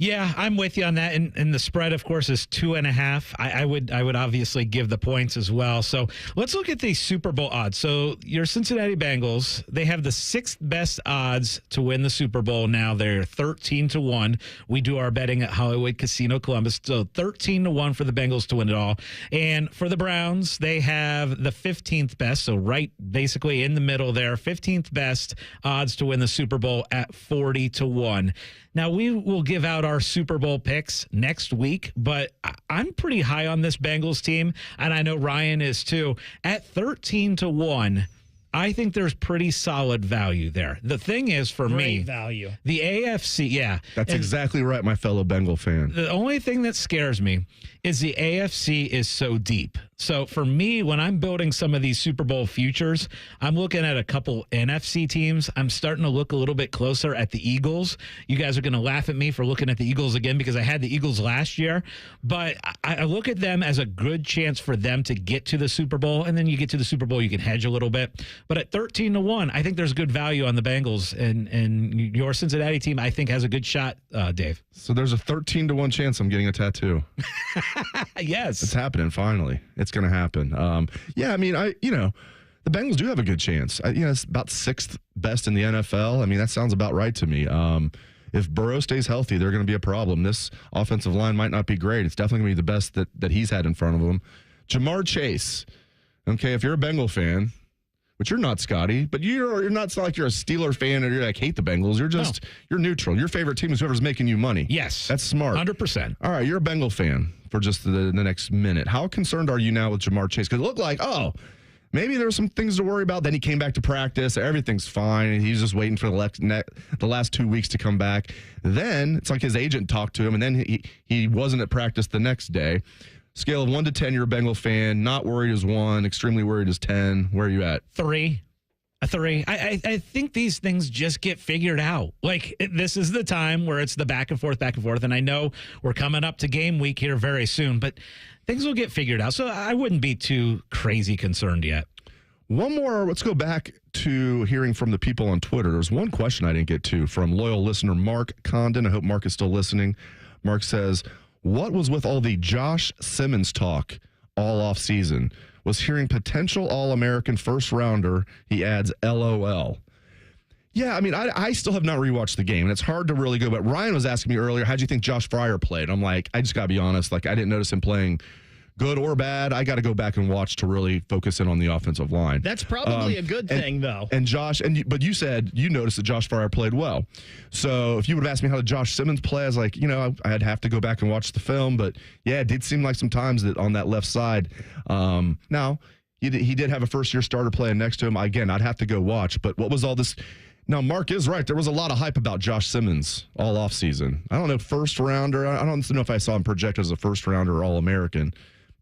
Speaker 11: Yeah, I'm with you on that. And the spread, of course, is 2.5. I would obviously give the points as well. So let's look at the Super Bowl odds. So your Cincinnati Bengals, they have the 6th best odds to win the Super Bowl now. They're 13-1. We do our betting at Hollywood Casino Columbus. So 13-1 for the Bengals to win it all. And for the Browns, they have the 15th best. So right basically in the middle there, 15th best odds to win the Super Bowl at 40-1. Now, we will give out our Super Bowl picks next week, but I'm pretty high on this Bengals team, and I know Ryan is too. At 13-1, I think there's pretty solid value there. The thing is, for me,
Speaker 14: value.
Speaker 11: The AFC, yeah.
Speaker 1: That's exactly right, my fellow Bengal fan.
Speaker 11: The only thing that scares me is the AFC is so deep. So for me, when I'm building some of these Super Bowl futures, I'm looking at a couple NFC teams. I'm starting to look a little bit closer at the Eagles. You guys are going to laugh at me for looking at the Eagles again because I had the Eagles last year. But I look at them as a good chance for them to get to the Super Bowl. And then you get to the Super Bowl, you can hedge a little bit. But at 13-1, I think there's good value on the Bengals. And your Cincinnati team, I think, has a good shot, Dave.
Speaker 1: So there's a 13-1 chance I'm getting a tattoo.
Speaker 11: Yes.
Speaker 1: It's happening finally. It's going to happen. Yeah, I mean, the Bengals do have a good chance. It's about 6th best in the NFL. I mean, that sounds about right to me. If Burrow stays healthy, they're going to be a problem. This offensive line might not be great. It's definitely going to be the best that he's had in front of him. Jamar Chase. Okay, if you're a Bengal fan, which you're not, Scotty, but you're not, it's not like you're a Steeler fan or you're like hate the Bengals. You're just you're neutral. Your favorite team is whoever's making you money.
Speaker 11: Yes.
Speaker 1: That's smart.
Speaker 11: 100%.
Speaker 1: All right, you're a Bengal fan for just the next minute. How concerned are you now with Jamar Chase? Because it looked like, maybe there were some things to worry about. Then he came back to practice. Everything's fine. He's just waiting for the last 2 weeks to come back. Then it's like his agent talked to him, and then he wasn't at practice the next day. Scale of 1 to 10, you're a Bengal fan. Not worried is 1. Extremely worried is 10. Where are you at?
Speaker 11: 3. A 3. I think these things just get figured out. Like, this is the time where it's the back and forth. And I know we're coming up to game week here very soon, but things will get figured out. So I wouldn't be too crazy concerned yet.
Speaker 1: One more. Let's go back to hearing from the people on Twitter. There's one question I didn't get to from loyal listener Mark Condon. I hope Mark is still listening. Mark says, what was with all the Josh Simmons talk all off season? Was hearing potential All-American first rounder. He adds, LOL. Yeah, I mean, I still have not rewatched the game, and it's hard to really go. But Ryan was asking me earlier, how'd you think Josh Fryer played? I'm like, I just got to be honest. Like, I didn't notice him playing good or bad. I got to go back and watch to really focus in on the offensive line.
Speaker 14: That's probably a good thing, though.
Speaker 1: And Josh, but you said you noticed that Josh Fryer played well. So if you would have asked me how did Josh Simmons play, I was like, I'd have to go back and watch the film. But yeah, it did seem like sometimes that on that left side. Now he did have a first-year starter playing next to him. Again, I'd have to go watch. But what was all this? Now, Mark is right. There was a lot of hype about Josh Simmons all offseason. I don't know, first rounder. I don't know if I saw him projected as a first rounder or All-American.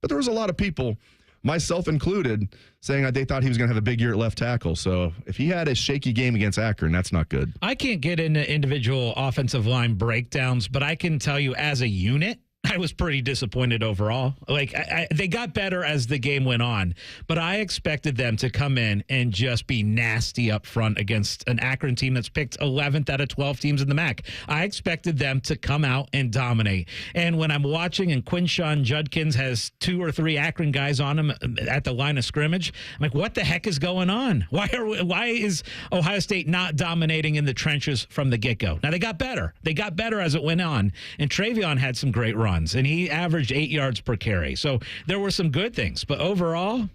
Speaker 1: But there was a lot of people, myself included, saying that they thought he was going to have a big year at left tackle. So if he had a shaky game against Akron, that's not good.
Speaker 11: I can't get into individual offensive line breakdowns, but I can tell you as a unit, I was pretty disappointed overall. Like, they got better as the game went on, but I expected them to come in and just be nasty up front against an Akron team that's picked 11th out of 12 teams in the MAC. I expected them to come out and dominate. And when I'm watching and Quinshawn Judkins has 2 or 3 Akron guys on him at the line of scrimmage, I'm like, what the heck is going on? Why is Ohio State not dominating in the trenches from the get-go? Now, they got better. They got better as it went on, and Travion had some great runs. And he averaged 8 yards per carry. So there were some good things. But overall,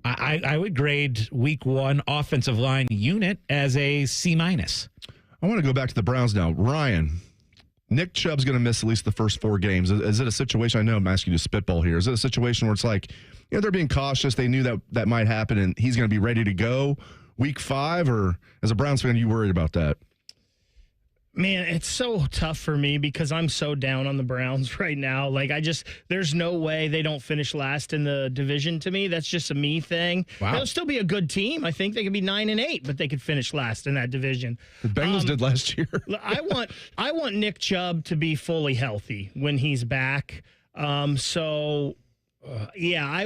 Speaker 11: I would grade week 1 offensive line unit as a C-. I
Speaker 1: want to go back to the Browns now. Ryan, Nick Chubb's going to miss at least the first 4 games. Is it a situation, I know I'm asking you to spitball here, is it a situation where it's like, they're being cautious, they knew that might happen, and he's going to be ready to go week 5? Or as a Browns fan, are you worried about that?
Speaker 14: Man, it's so tough for me because I'm so down on the Browns right now. Like, there's no way they don't finish last in the division to me. That's just a me thing.
Speaker 1: Wow.
Speaker 14: They'll still be a good team. I think they could be 9-8, but they could finish last in that division.
Speaker 1: The Bengals did last year.
Speaker 14: I want Nick Chubb to be fully healthy when he's back. I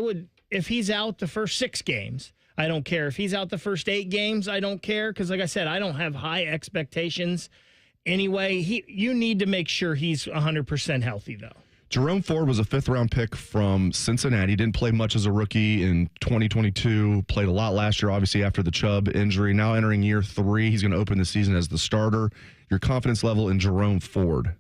Speaker 14: would, if he's out the first 6 games, I don't care. If he's out the first 8 games, I don't care because, like I said, I don't have high expectations. anyway. You need to make sure he's 100% healthy, though.
Speaker 1: Jerome Ford was a fifth-round pick from Cincinnati. Didn't play much as a rookie in 2022. Played a lot last year, obviously, after the Chubb injury. Now entering year 3, he's going to open the season as the starter. Your confidence level in Jerome Ford?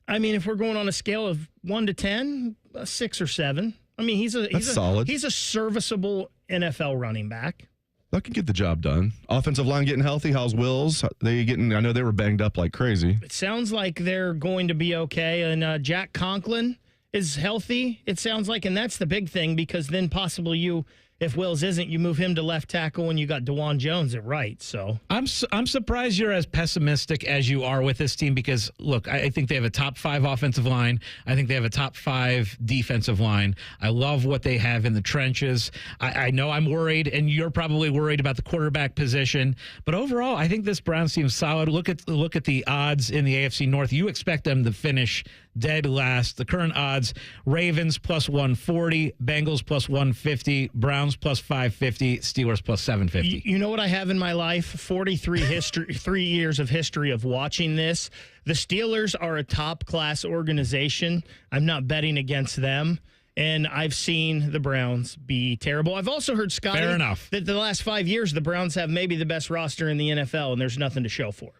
Speaker 14: I mean, if we're going on a scale of 1 to 10, 6 or 7. I mean, he's
Speaker 1: solid.
Speaker 14: He's a serviceable NFL running back.
Speaker 1: That can get the job done. Offensive line getting healthy. How's Wills? I know they were banged up like crazy.
Speaker 14: It sounds like they're going to be okay. And Jack Conklin is healthy, it sounds like. And that's the big thing, because then possibly if Wills isn't, you move him to left tackle and you got DeJuan Jones at right. So
Speaker 11: I'm surprised you're as pessimistic as you are with this team, because, look, I think they have a top 5 offensive line. I think they have a top 5 defensive line. I love what they have in the trenches. I know I'm worried, and you're probably worried about the quarterback position. But overall, I think this Browns team is solid. Look at the odds in the AFC North. You expect them to finish dead last. The current odds: Ravens plus 140, Bengals plus 150, Browns plus 550, Steelers plus 750.
Speaker 14: You know what I have in my life? 3 years of history of watching this. The Steelers are a top-class organization. I'm not betting against them. And I've seen the Browns be terrible. I've also heard, Scotty,
Speaker 11: fair enough,
Speaker 14: that the last 5 years the Browns have maybe the best roster in the NFL, and there's nothing to show for it.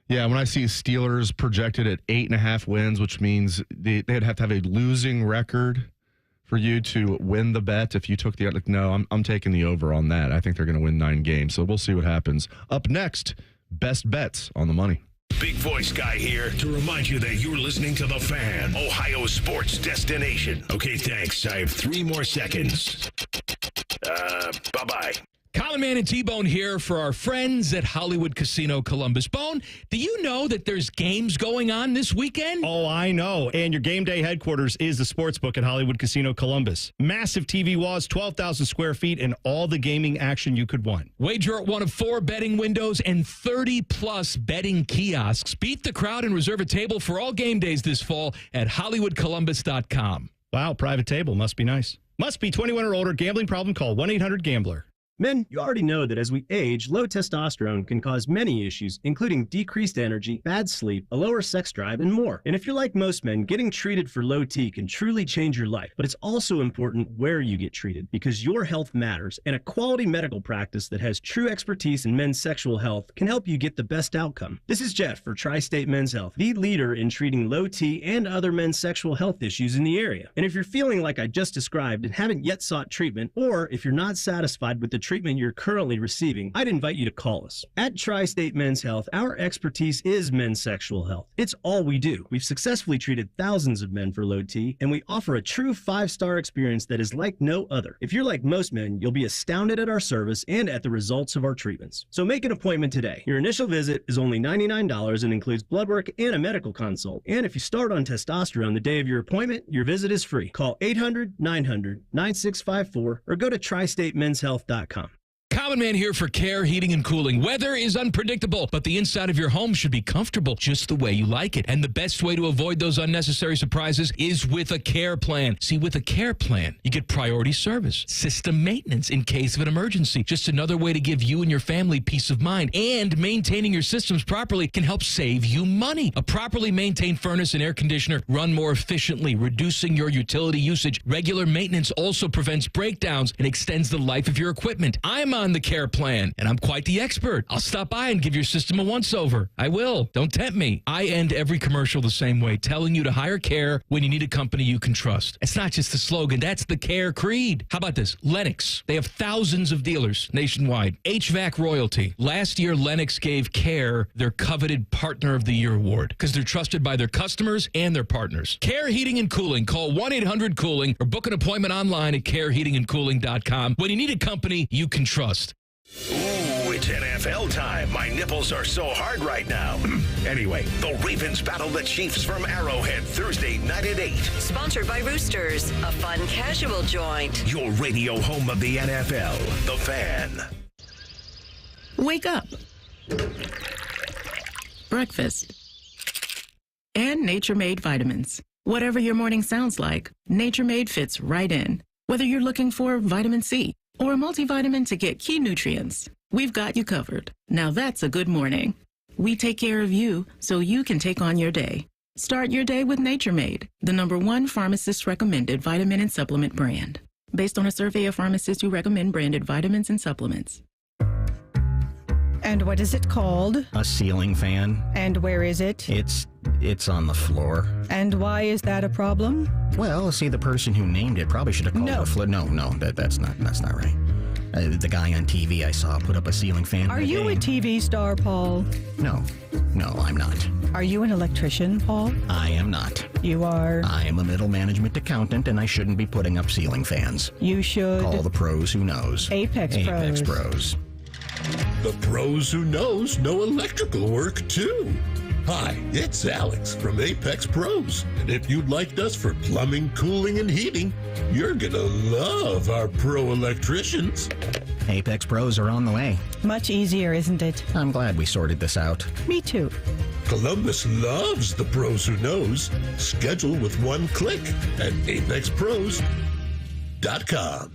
Speaker 1: Yeah, when I see Steelers projected at 8.5 wins, which means they'd have to have a losing record for you to win the bet. If you took I'm taking the over on that. I think they're going to win 9 games. So we'll see what happens. Up next, best bets on the money.
Speaker 7: Big voice guy here to remind you that you're listening to The Fan, Ohio sports destination. Okay, thanks. I have 3 more seconds. Bye-bye.
Speaker 4: Common Man and T-Bone here for our friends at Hollywood Casino Columbus. Bone, do you know that there's games going on this weekend?
Speaker 5: Oh, I know. And your game day headquarters is the sportsbook at Hollywood Casino Columbus. Massive TV walls, 12,000 square feet, and all the gaming action you could want.
Speaker 4: Wager at one of 4 betting windows and 30-plus betting kiosks. Beat the crowd and reserve a table for all game days this fall at HollywoodColumbus.com.
Speaker 5: Wow, private table. Must be nice. Must be 21 or older. Gambling problem? Call 1-800-GAMBLER.
Speaker 19: Men, you already know that as we age, low testosterone can cause many issues, including decreased energy, bad sleep, a lower sex drive, and more. And if you're like most men, getting treated for low T can truly change your life. But it's also important where you get treated, because your health matters, and a quality medical practice that has true expertise in men's sexual health can help you get the best outcome. This is Jeff for Tri-State Men's Health, the leader in treating low T and other men's sexual health issues in the area. And if you're feeling like I just described and haven't yet sought treatment, or if you're not satisfied with the treatment you're currently receiving, I'd invite you to call us. At Tri-State Men's Health, our expertise is men's sexual health. It's all we do. We've successfully treated thousands of men for low T, and we offer a true 5-star experience that is like no other. If you're like most men, you'll be astounded at our service and at the results of our treatments. So make an appointment today. Your initial visit is only $99 and includes blood work and a medical consult. And if you start on testosterone the day of your appointment, your visit is free. Call 800-900-9654 or go to tristatemenshealth.com.
Speaker 4: Common Man here for Care Heating and Cooling. Weather is unpredictable, but the inside of your home should be comfortable just the way you like it. And the best way to avoid those unnecessary surprises is with a care plan. See, with a care plan, you get priority service, system maintenance in case of an emergency. Just another way to give you and your family peace of mind. And maintaining your systems properly can help save you money. A properly maintained furnace and air conditioner run more efficiently, reducing your utility usage. Regular maintenance also prevents breakdowns and extends the life of your equipment. I'm on the care plan, and I'm quite the expert. I'll stop by and give your system a once-over. I will. Don't tempt me. I end every commercial the same way, telling you to hire Care when you need a company you can trust. It's not just a slogan. That's the Care creed. How about this? Lennox. They have thousands of dealers nationwide. HVAC royalty. Last year, Lennox gave Care their coveted Partner of the Year award because they're trusted by their customers and their partners. Care Heating and Cooling. Call 1-800-COOLING or book an appointment online at careheatingandcooling.com when you need a company you can trust.
Speaker 7: Ooh, it's NFL time. My nipples are so hard right now. Anyway, the Ravens battle the Chiefs from Arrowhead Thursday night at 8.
Speaker 8: Sponsored by Roosters, a fun casual joint.
Speaker 7: Your radio home of the NFL, The Fan.
Speaker 9: Wake up. Breakfast. And Nature Made vitamins. Whatever your morning sounds like, Nature Made fits right in. Whether you're looking for vitamin C or a multivitamin to get key nutrients, we've got you covered. Now that's a good morning. We take care of you so you can take on your day. Start your day with Nature Made, the #1 pharmacist-recommended vitamin and supplement brand. Based on a survey of pharmacists who recommend branded vitamins and supplements.
Speaker 2: And what is it called?
Speaker 20: A ceiling fan.
Speaker 2: And where is it?
Speaker 20: It's on the floor.
Speaker 2: And why is that a problem?
Speaker 20: Well, see, the person who named it probably should have called it a floor. No, that's not right. The guy on TV I saw put up a ceiling fan.
Speaker 2: Are you a TV star, Paul?
Speaker 20: No, I'm not.
Speaker 2: Are you an electrician, Paul?
Speaker 20: I am not.
Speaker 2: You are?
Speaker 20: I am a middle management accountant, and I shouldn't be putting up ceiling fans.
Speaker 2: You should.
Speaker 20: Call the pros who knows.
Speaker 2: Apex Pros.
Speaker 21: The pros who knows know electrical work too. Hi, it's Alex from Apex Pros. And if you liked us for plumbing, cooling, and heating, you're gonna love our pro electricians.
Speaker 20: Apex Pros are on the way.
Speaker 2: Much easier, isn't it?
Speaker 20: I'm glad we sorted this out.
Speaker 2: Me too.
Speaker 21: Columbus loves the pros who knows. Schedule with one click at apexpros.com.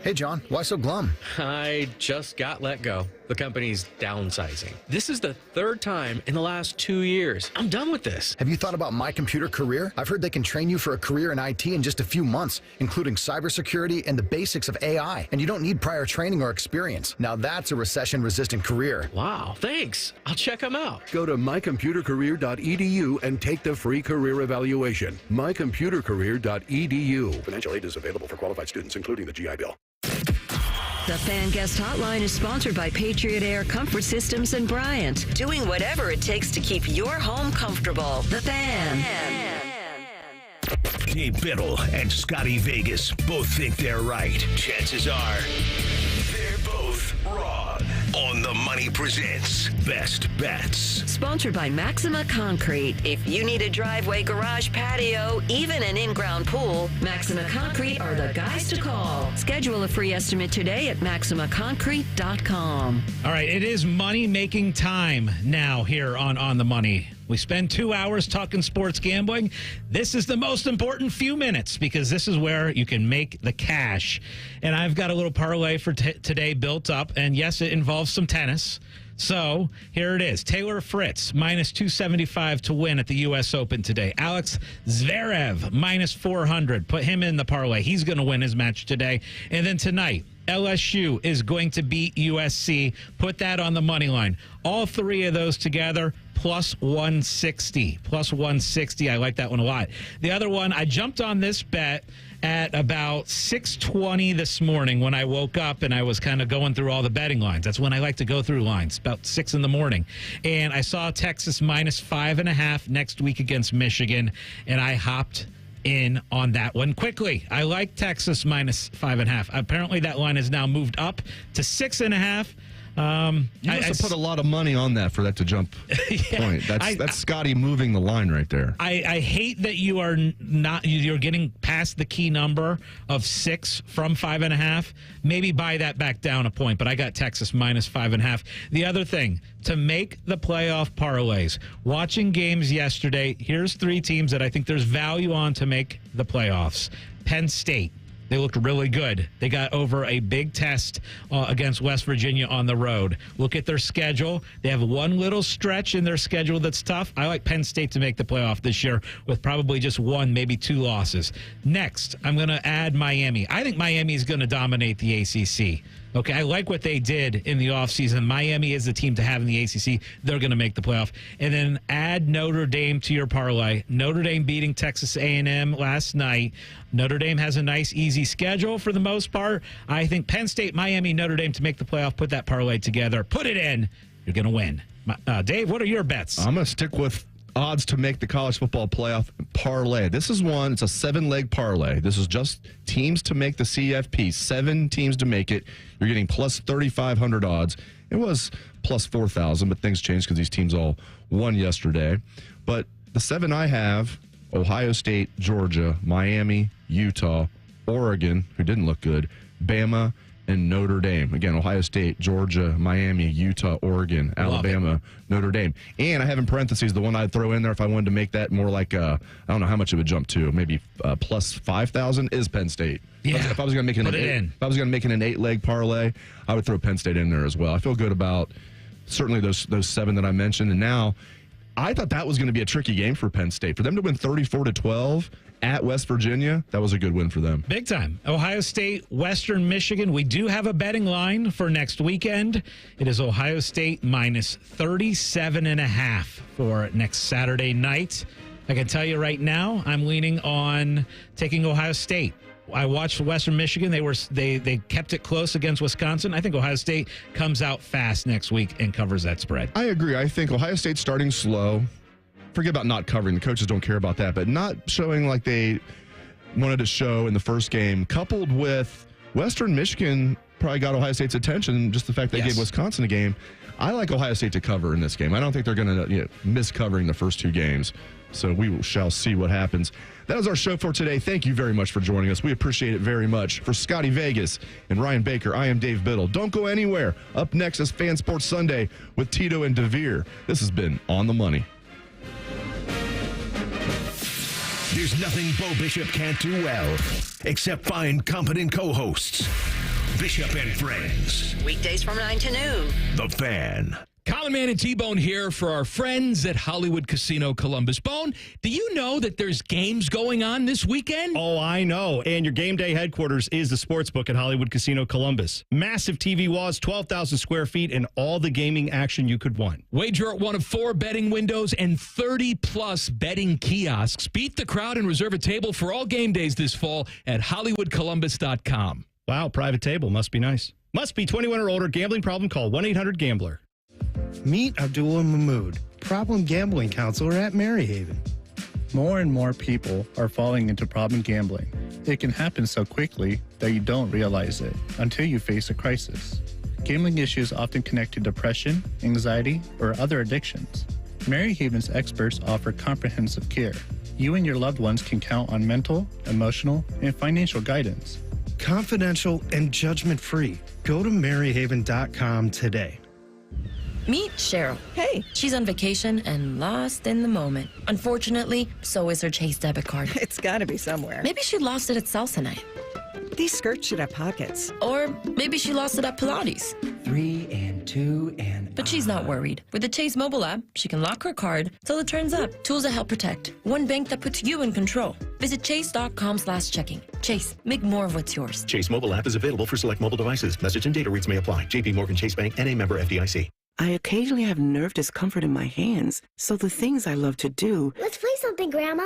Speaker 22: Hey, John, why so glum?
Speaker 23: I just got let go. The company's downsizing. This is the third time in the last 2 years. I'm done with this.
Speaker 22: Have you thought about My Computer Career? I've heard they can train you for a career in IT in just a few months, including cybersecurity and the basics of AI. And you don't need prior training or experience. Now that's a recession-resistant career.
Speaker 23: Wow, thanks. I'll check them out.
Speaker 26: Go to mycomputercareer.edu and take the free career evaluation. mycomputercareer.edu. Financial aid is available for qualified students, including the GI Bill.
Speaker 8: The Fan Guest Hotline is sponsored by Patriot Air Comfort Systems and Bryant, doing whatever it takes to keep your home comfortable. The Fan.
Speaker 7: Dave Biddle and Scotty Vegas both think they're right. Chances are they're both wrong. On the Money presents Best Bets.
Speaker 8: Sponsored by Maxima Concrete. If you need a driveway, garage, patio, even an in-ground pool, Maxima Concrete are the guys to call. Schedule a free estimate today at MaximaConcrete.com.
Speaker 11: All right, it is money-making time now here on the Money. We spend 2 hours talking sports gambling. This is the most important few minutes because this is where you can make the cash. And I've got a little parlay for today built up. And yes, it involves some tennis. So here it is. Taylor Fritz, minus 275 to win at the U.S. Open today. Alex Zverev, minus 400. Put him in the parlay. He's going to win his match today. And then tonight, LSU is going to beat USC. Put that on the money line. All three of those together, plus 160. Plus 160. I like that one a lot. The other one, I jumped on this bet at about 6:20 this morning when I woke up and I was kind of going through all the betting lines. That's when I like to go through lines, about 6 in the morning. And I saw Texas minus 5.5 next week against Michigan, and I hopped in on that one quickly. I like Texas minus 5.5. Apparently that line has now moved up to 6.5.
Speaker 1: You must have put a lot of money on that for that to jump point. That's Scotty moving the line right there.
Speaker 11: I hate that you're getting past the key number of 6 from 5.5. Maybe buy that back down a point, but I got Texas minus 5.5. The other thing, to make the playoff parlays, watching games yesterday, here's 3 teams that I think there's value on to make the playoffs. Penn State. They looked really good. They got over a big test against West Virginia on the road. Look at their schedule. They have one little stretch in their schedule that's tough. I like Penn State to make the playoff this year with probably just 1, maybe 2 losses. Next, I'm going to add Miami. I think Miami is going to dominate the ACC. Okay, I like what they did in the offseason. Miami is the team to have in the ACC. They're going to make the playoff. And then add Notre Dame to your parlay. Notre Dame beating Texas A&M last night. Notre Dame has a nice, easy schedule for the most part. I think Penn State, Miami, Notre Dame to make the playoff. Put that parlay together. Put it in. You're going to win. Dave, what are your bets?
Speaker 1: I'm going to stick with odds to make the college football playoff parlay. This is one. It's a 7-leg parlay. This is just teams to make the CFP. 7 teams to make it. You're getting plus 3,500 odds. It was plus 4,000, but things changed because these teams all won yesterday. But the 7 I have, Ohio State, Georgia, Miami, Utah, Oregon, who didn't look good, Bama, and Notre Dame. Again, Ohio State, Georgia, Miami, Utah, Oregon, Alabama, Notre Dame. And I have in parentheses the one I'd throw in there if I wanted to make that more like, I don't know how much it would jump to, maybe plus 5,000 is Penn State.
Speaker 11: Yeah,
Speaker 1: if I was going to make it if I was going to make it an 8-leg parlay, I would throw Penn State in there as well. I feel good about certainly those 7 that I mentioned. And now I thought that was going to be a tricky game for Penn State. For them to win 34-12 at West Virginia, that was a good win for them.
Speaker 11: Big time. Ohio State, Western Michigan. We do have a betting line for next weekend. It is Ohio State minus 37.5 for next Saturday night. I can tell you right now, I'm leaning on taking Ohio State. I watched Western Michigan. They kept it close against Wisconsin. I think Ohio State comes out fast next week and covers that spread.
Speaker 1: I agree. I think Ohio State's starting slow. Forget about not covering. The coaches don't care about that, but not showing like they wanted to show in the first game, coupled with Western Michigan probably got Ohio State's attention, just the fact they gave Wisconsin a game. I like Ohio State to cover in this game. I don't think they're going to miss covering the first 2 games. So we shall see what happens. That is our show for today. Thank you very much for joining us. We appreciate it very much. For Scotty Vegas and Ryan Baker, I am Dave Biddle. Don't go anywhere. Up next is Fan Sports Sunday with Tito and DeVere. This has been On the Money.
Speaker 7: There's nothing Bo Bishop can't do well, except find competent co-hosts. Bishop and Friends.
Speaker 8: Weekdays from 9 to noon.
Speaker 7: The Fan.
Speaker 4: Colin Man and T-Bone here for our friends at Hollywood Casino Columbus. Bone, do you know that there's games going on this weekend?
Speaker 5: Oh, I know. And your game day headquarters is the sportsbook at Hollywood Casino Columbus. Massive TV walls, 12,000 square feet, and all the gaming action you could want.
Speaker 4: Wager at one of 4 betting windows and 30-plus betting kiosks. Beat the crowd and reserve a table for all game days this fall at HollywoodColumbus.com.
Speaker 5: Wow, private table. Must be nice. Must be 21 or older. Gambling problem? Call 1-800-GAMBLER.
Speaker 17: Meet Abdullah Mahmood, problem gambling counselor at Maryhaven.
Speaker 18: More and more people are falling into problem gambling. It can happen so quickly that you don't realize it until you face a crisis. Gambling issues often connect to depression, anxiety, or other addictions. Maryhaven's experts offer comprehensive care. You and your loved ones can count on mental, emotional, and financial guidance.
Speaker 17: Confidential and judgment-free. Go to Maryhaven.com today.
Speaker 3: Meet Cheryl. Hey. She's on vacation and lost in the moment. Unfortunately, so is her Chase debit card.
Speaker 2: It's got to be somewhere.
Speaker 3: Maybe she lost it at salsa night.
Speaker 2: These skirts should have pockets.
Speaker 3: Or maybe she lost it at Pilates.
Speaker 6: 3 and 2 and...
Speaker 3: But she's not worried. With the Chase mobile app, she can lock her card till it turns up. Tools that help protect. One bank that puts you in control. Visit chase.com/checking. Chase, make more of what's yours.
Speaker 10: Chase mobile app is available for select mobile devices. Message and data rates may apply. JP Morgan Chase Bank, N.A. member FDIC.
Speaker 13: I occasionally have nerve discomfort in my hands, so the things I love to do...
Speaker 24: Let's play something, Grandma.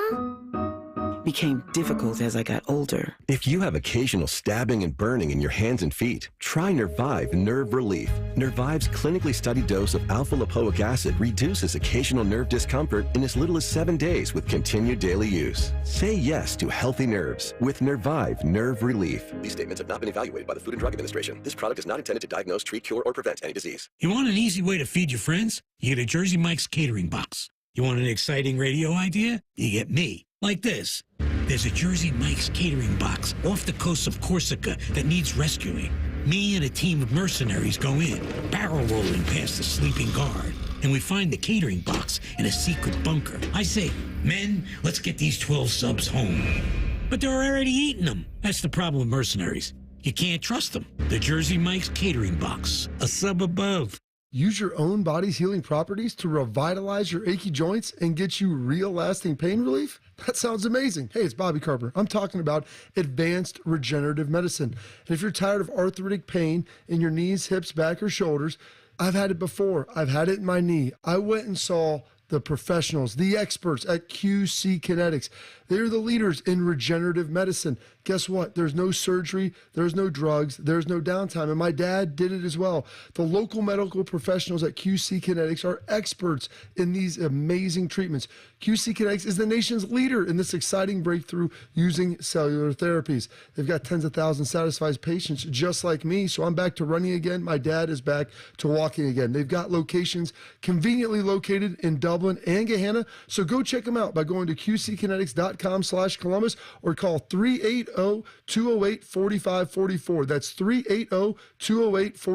Speaker 13: ...became difficult as I got older.
Speaker 25: If you have occasional stabbing and burning in your hands and feet, try Nervive Nerve Relief. Nervive's clinically studied dose of alpha-lipoic acid reduces occasional nerve discomfort in as little as 7 days with continued daily use. Say yes to healthy nerves with Nervive Nerve Relief. These statements have not been evaluated by the Food and Drug Administration. This product is not intended to diagnose, treat, cure, or prevent any disease.
Speaker 27: You want an easy way to feed your friends? You get a Jersey Mike's catering box. You want an exciting radio idea? You get me. Like this. There's a Jersey Mike's catering box off the coast of Corsica that needs rescuing. Me and a team of mercenaries go in, barrel rolling past the sleeping guard, and we find the catering box in a secret bunker. I say, men, let's get these 12 subs home. But they're already eating them. That's the problem with mercenaries. You can't trust them. The Jersey Mike's catering box, a sub above.
Speaker 28: Use your own body's healing properties to revitalize your achy joints and get you real lasting pain relief? That sounds amazing. Hey, it's Bobby Carper. I'm talking about advanced regenerative medicine. And if you're tired of arthritic pain in your knees, hips, back, or shoulders, I've had it before. I've had it in my knee. I went and saw the professionals, the experts at QC Kinetics. They're the leaders in regenerative medicine. Guess what? There's no surgery, there's no drugs, there's no downtime. And my dad did it as well. The local medical professionals at QC Kinetics are experts in these amazing treatments. QC Kinetics is the nation's leader in this exciting breakthrough using cellular therapies. They've got tens of thousands of satisfied patients just like me. So I'm back to running again. My dad is back to walking again. They've got locations conveniently located in Dublin, Dublin, and Gahanna. So go check them out by going to qckinetics.com/Columbus or call 380-208-4544. That's 380-208-4544.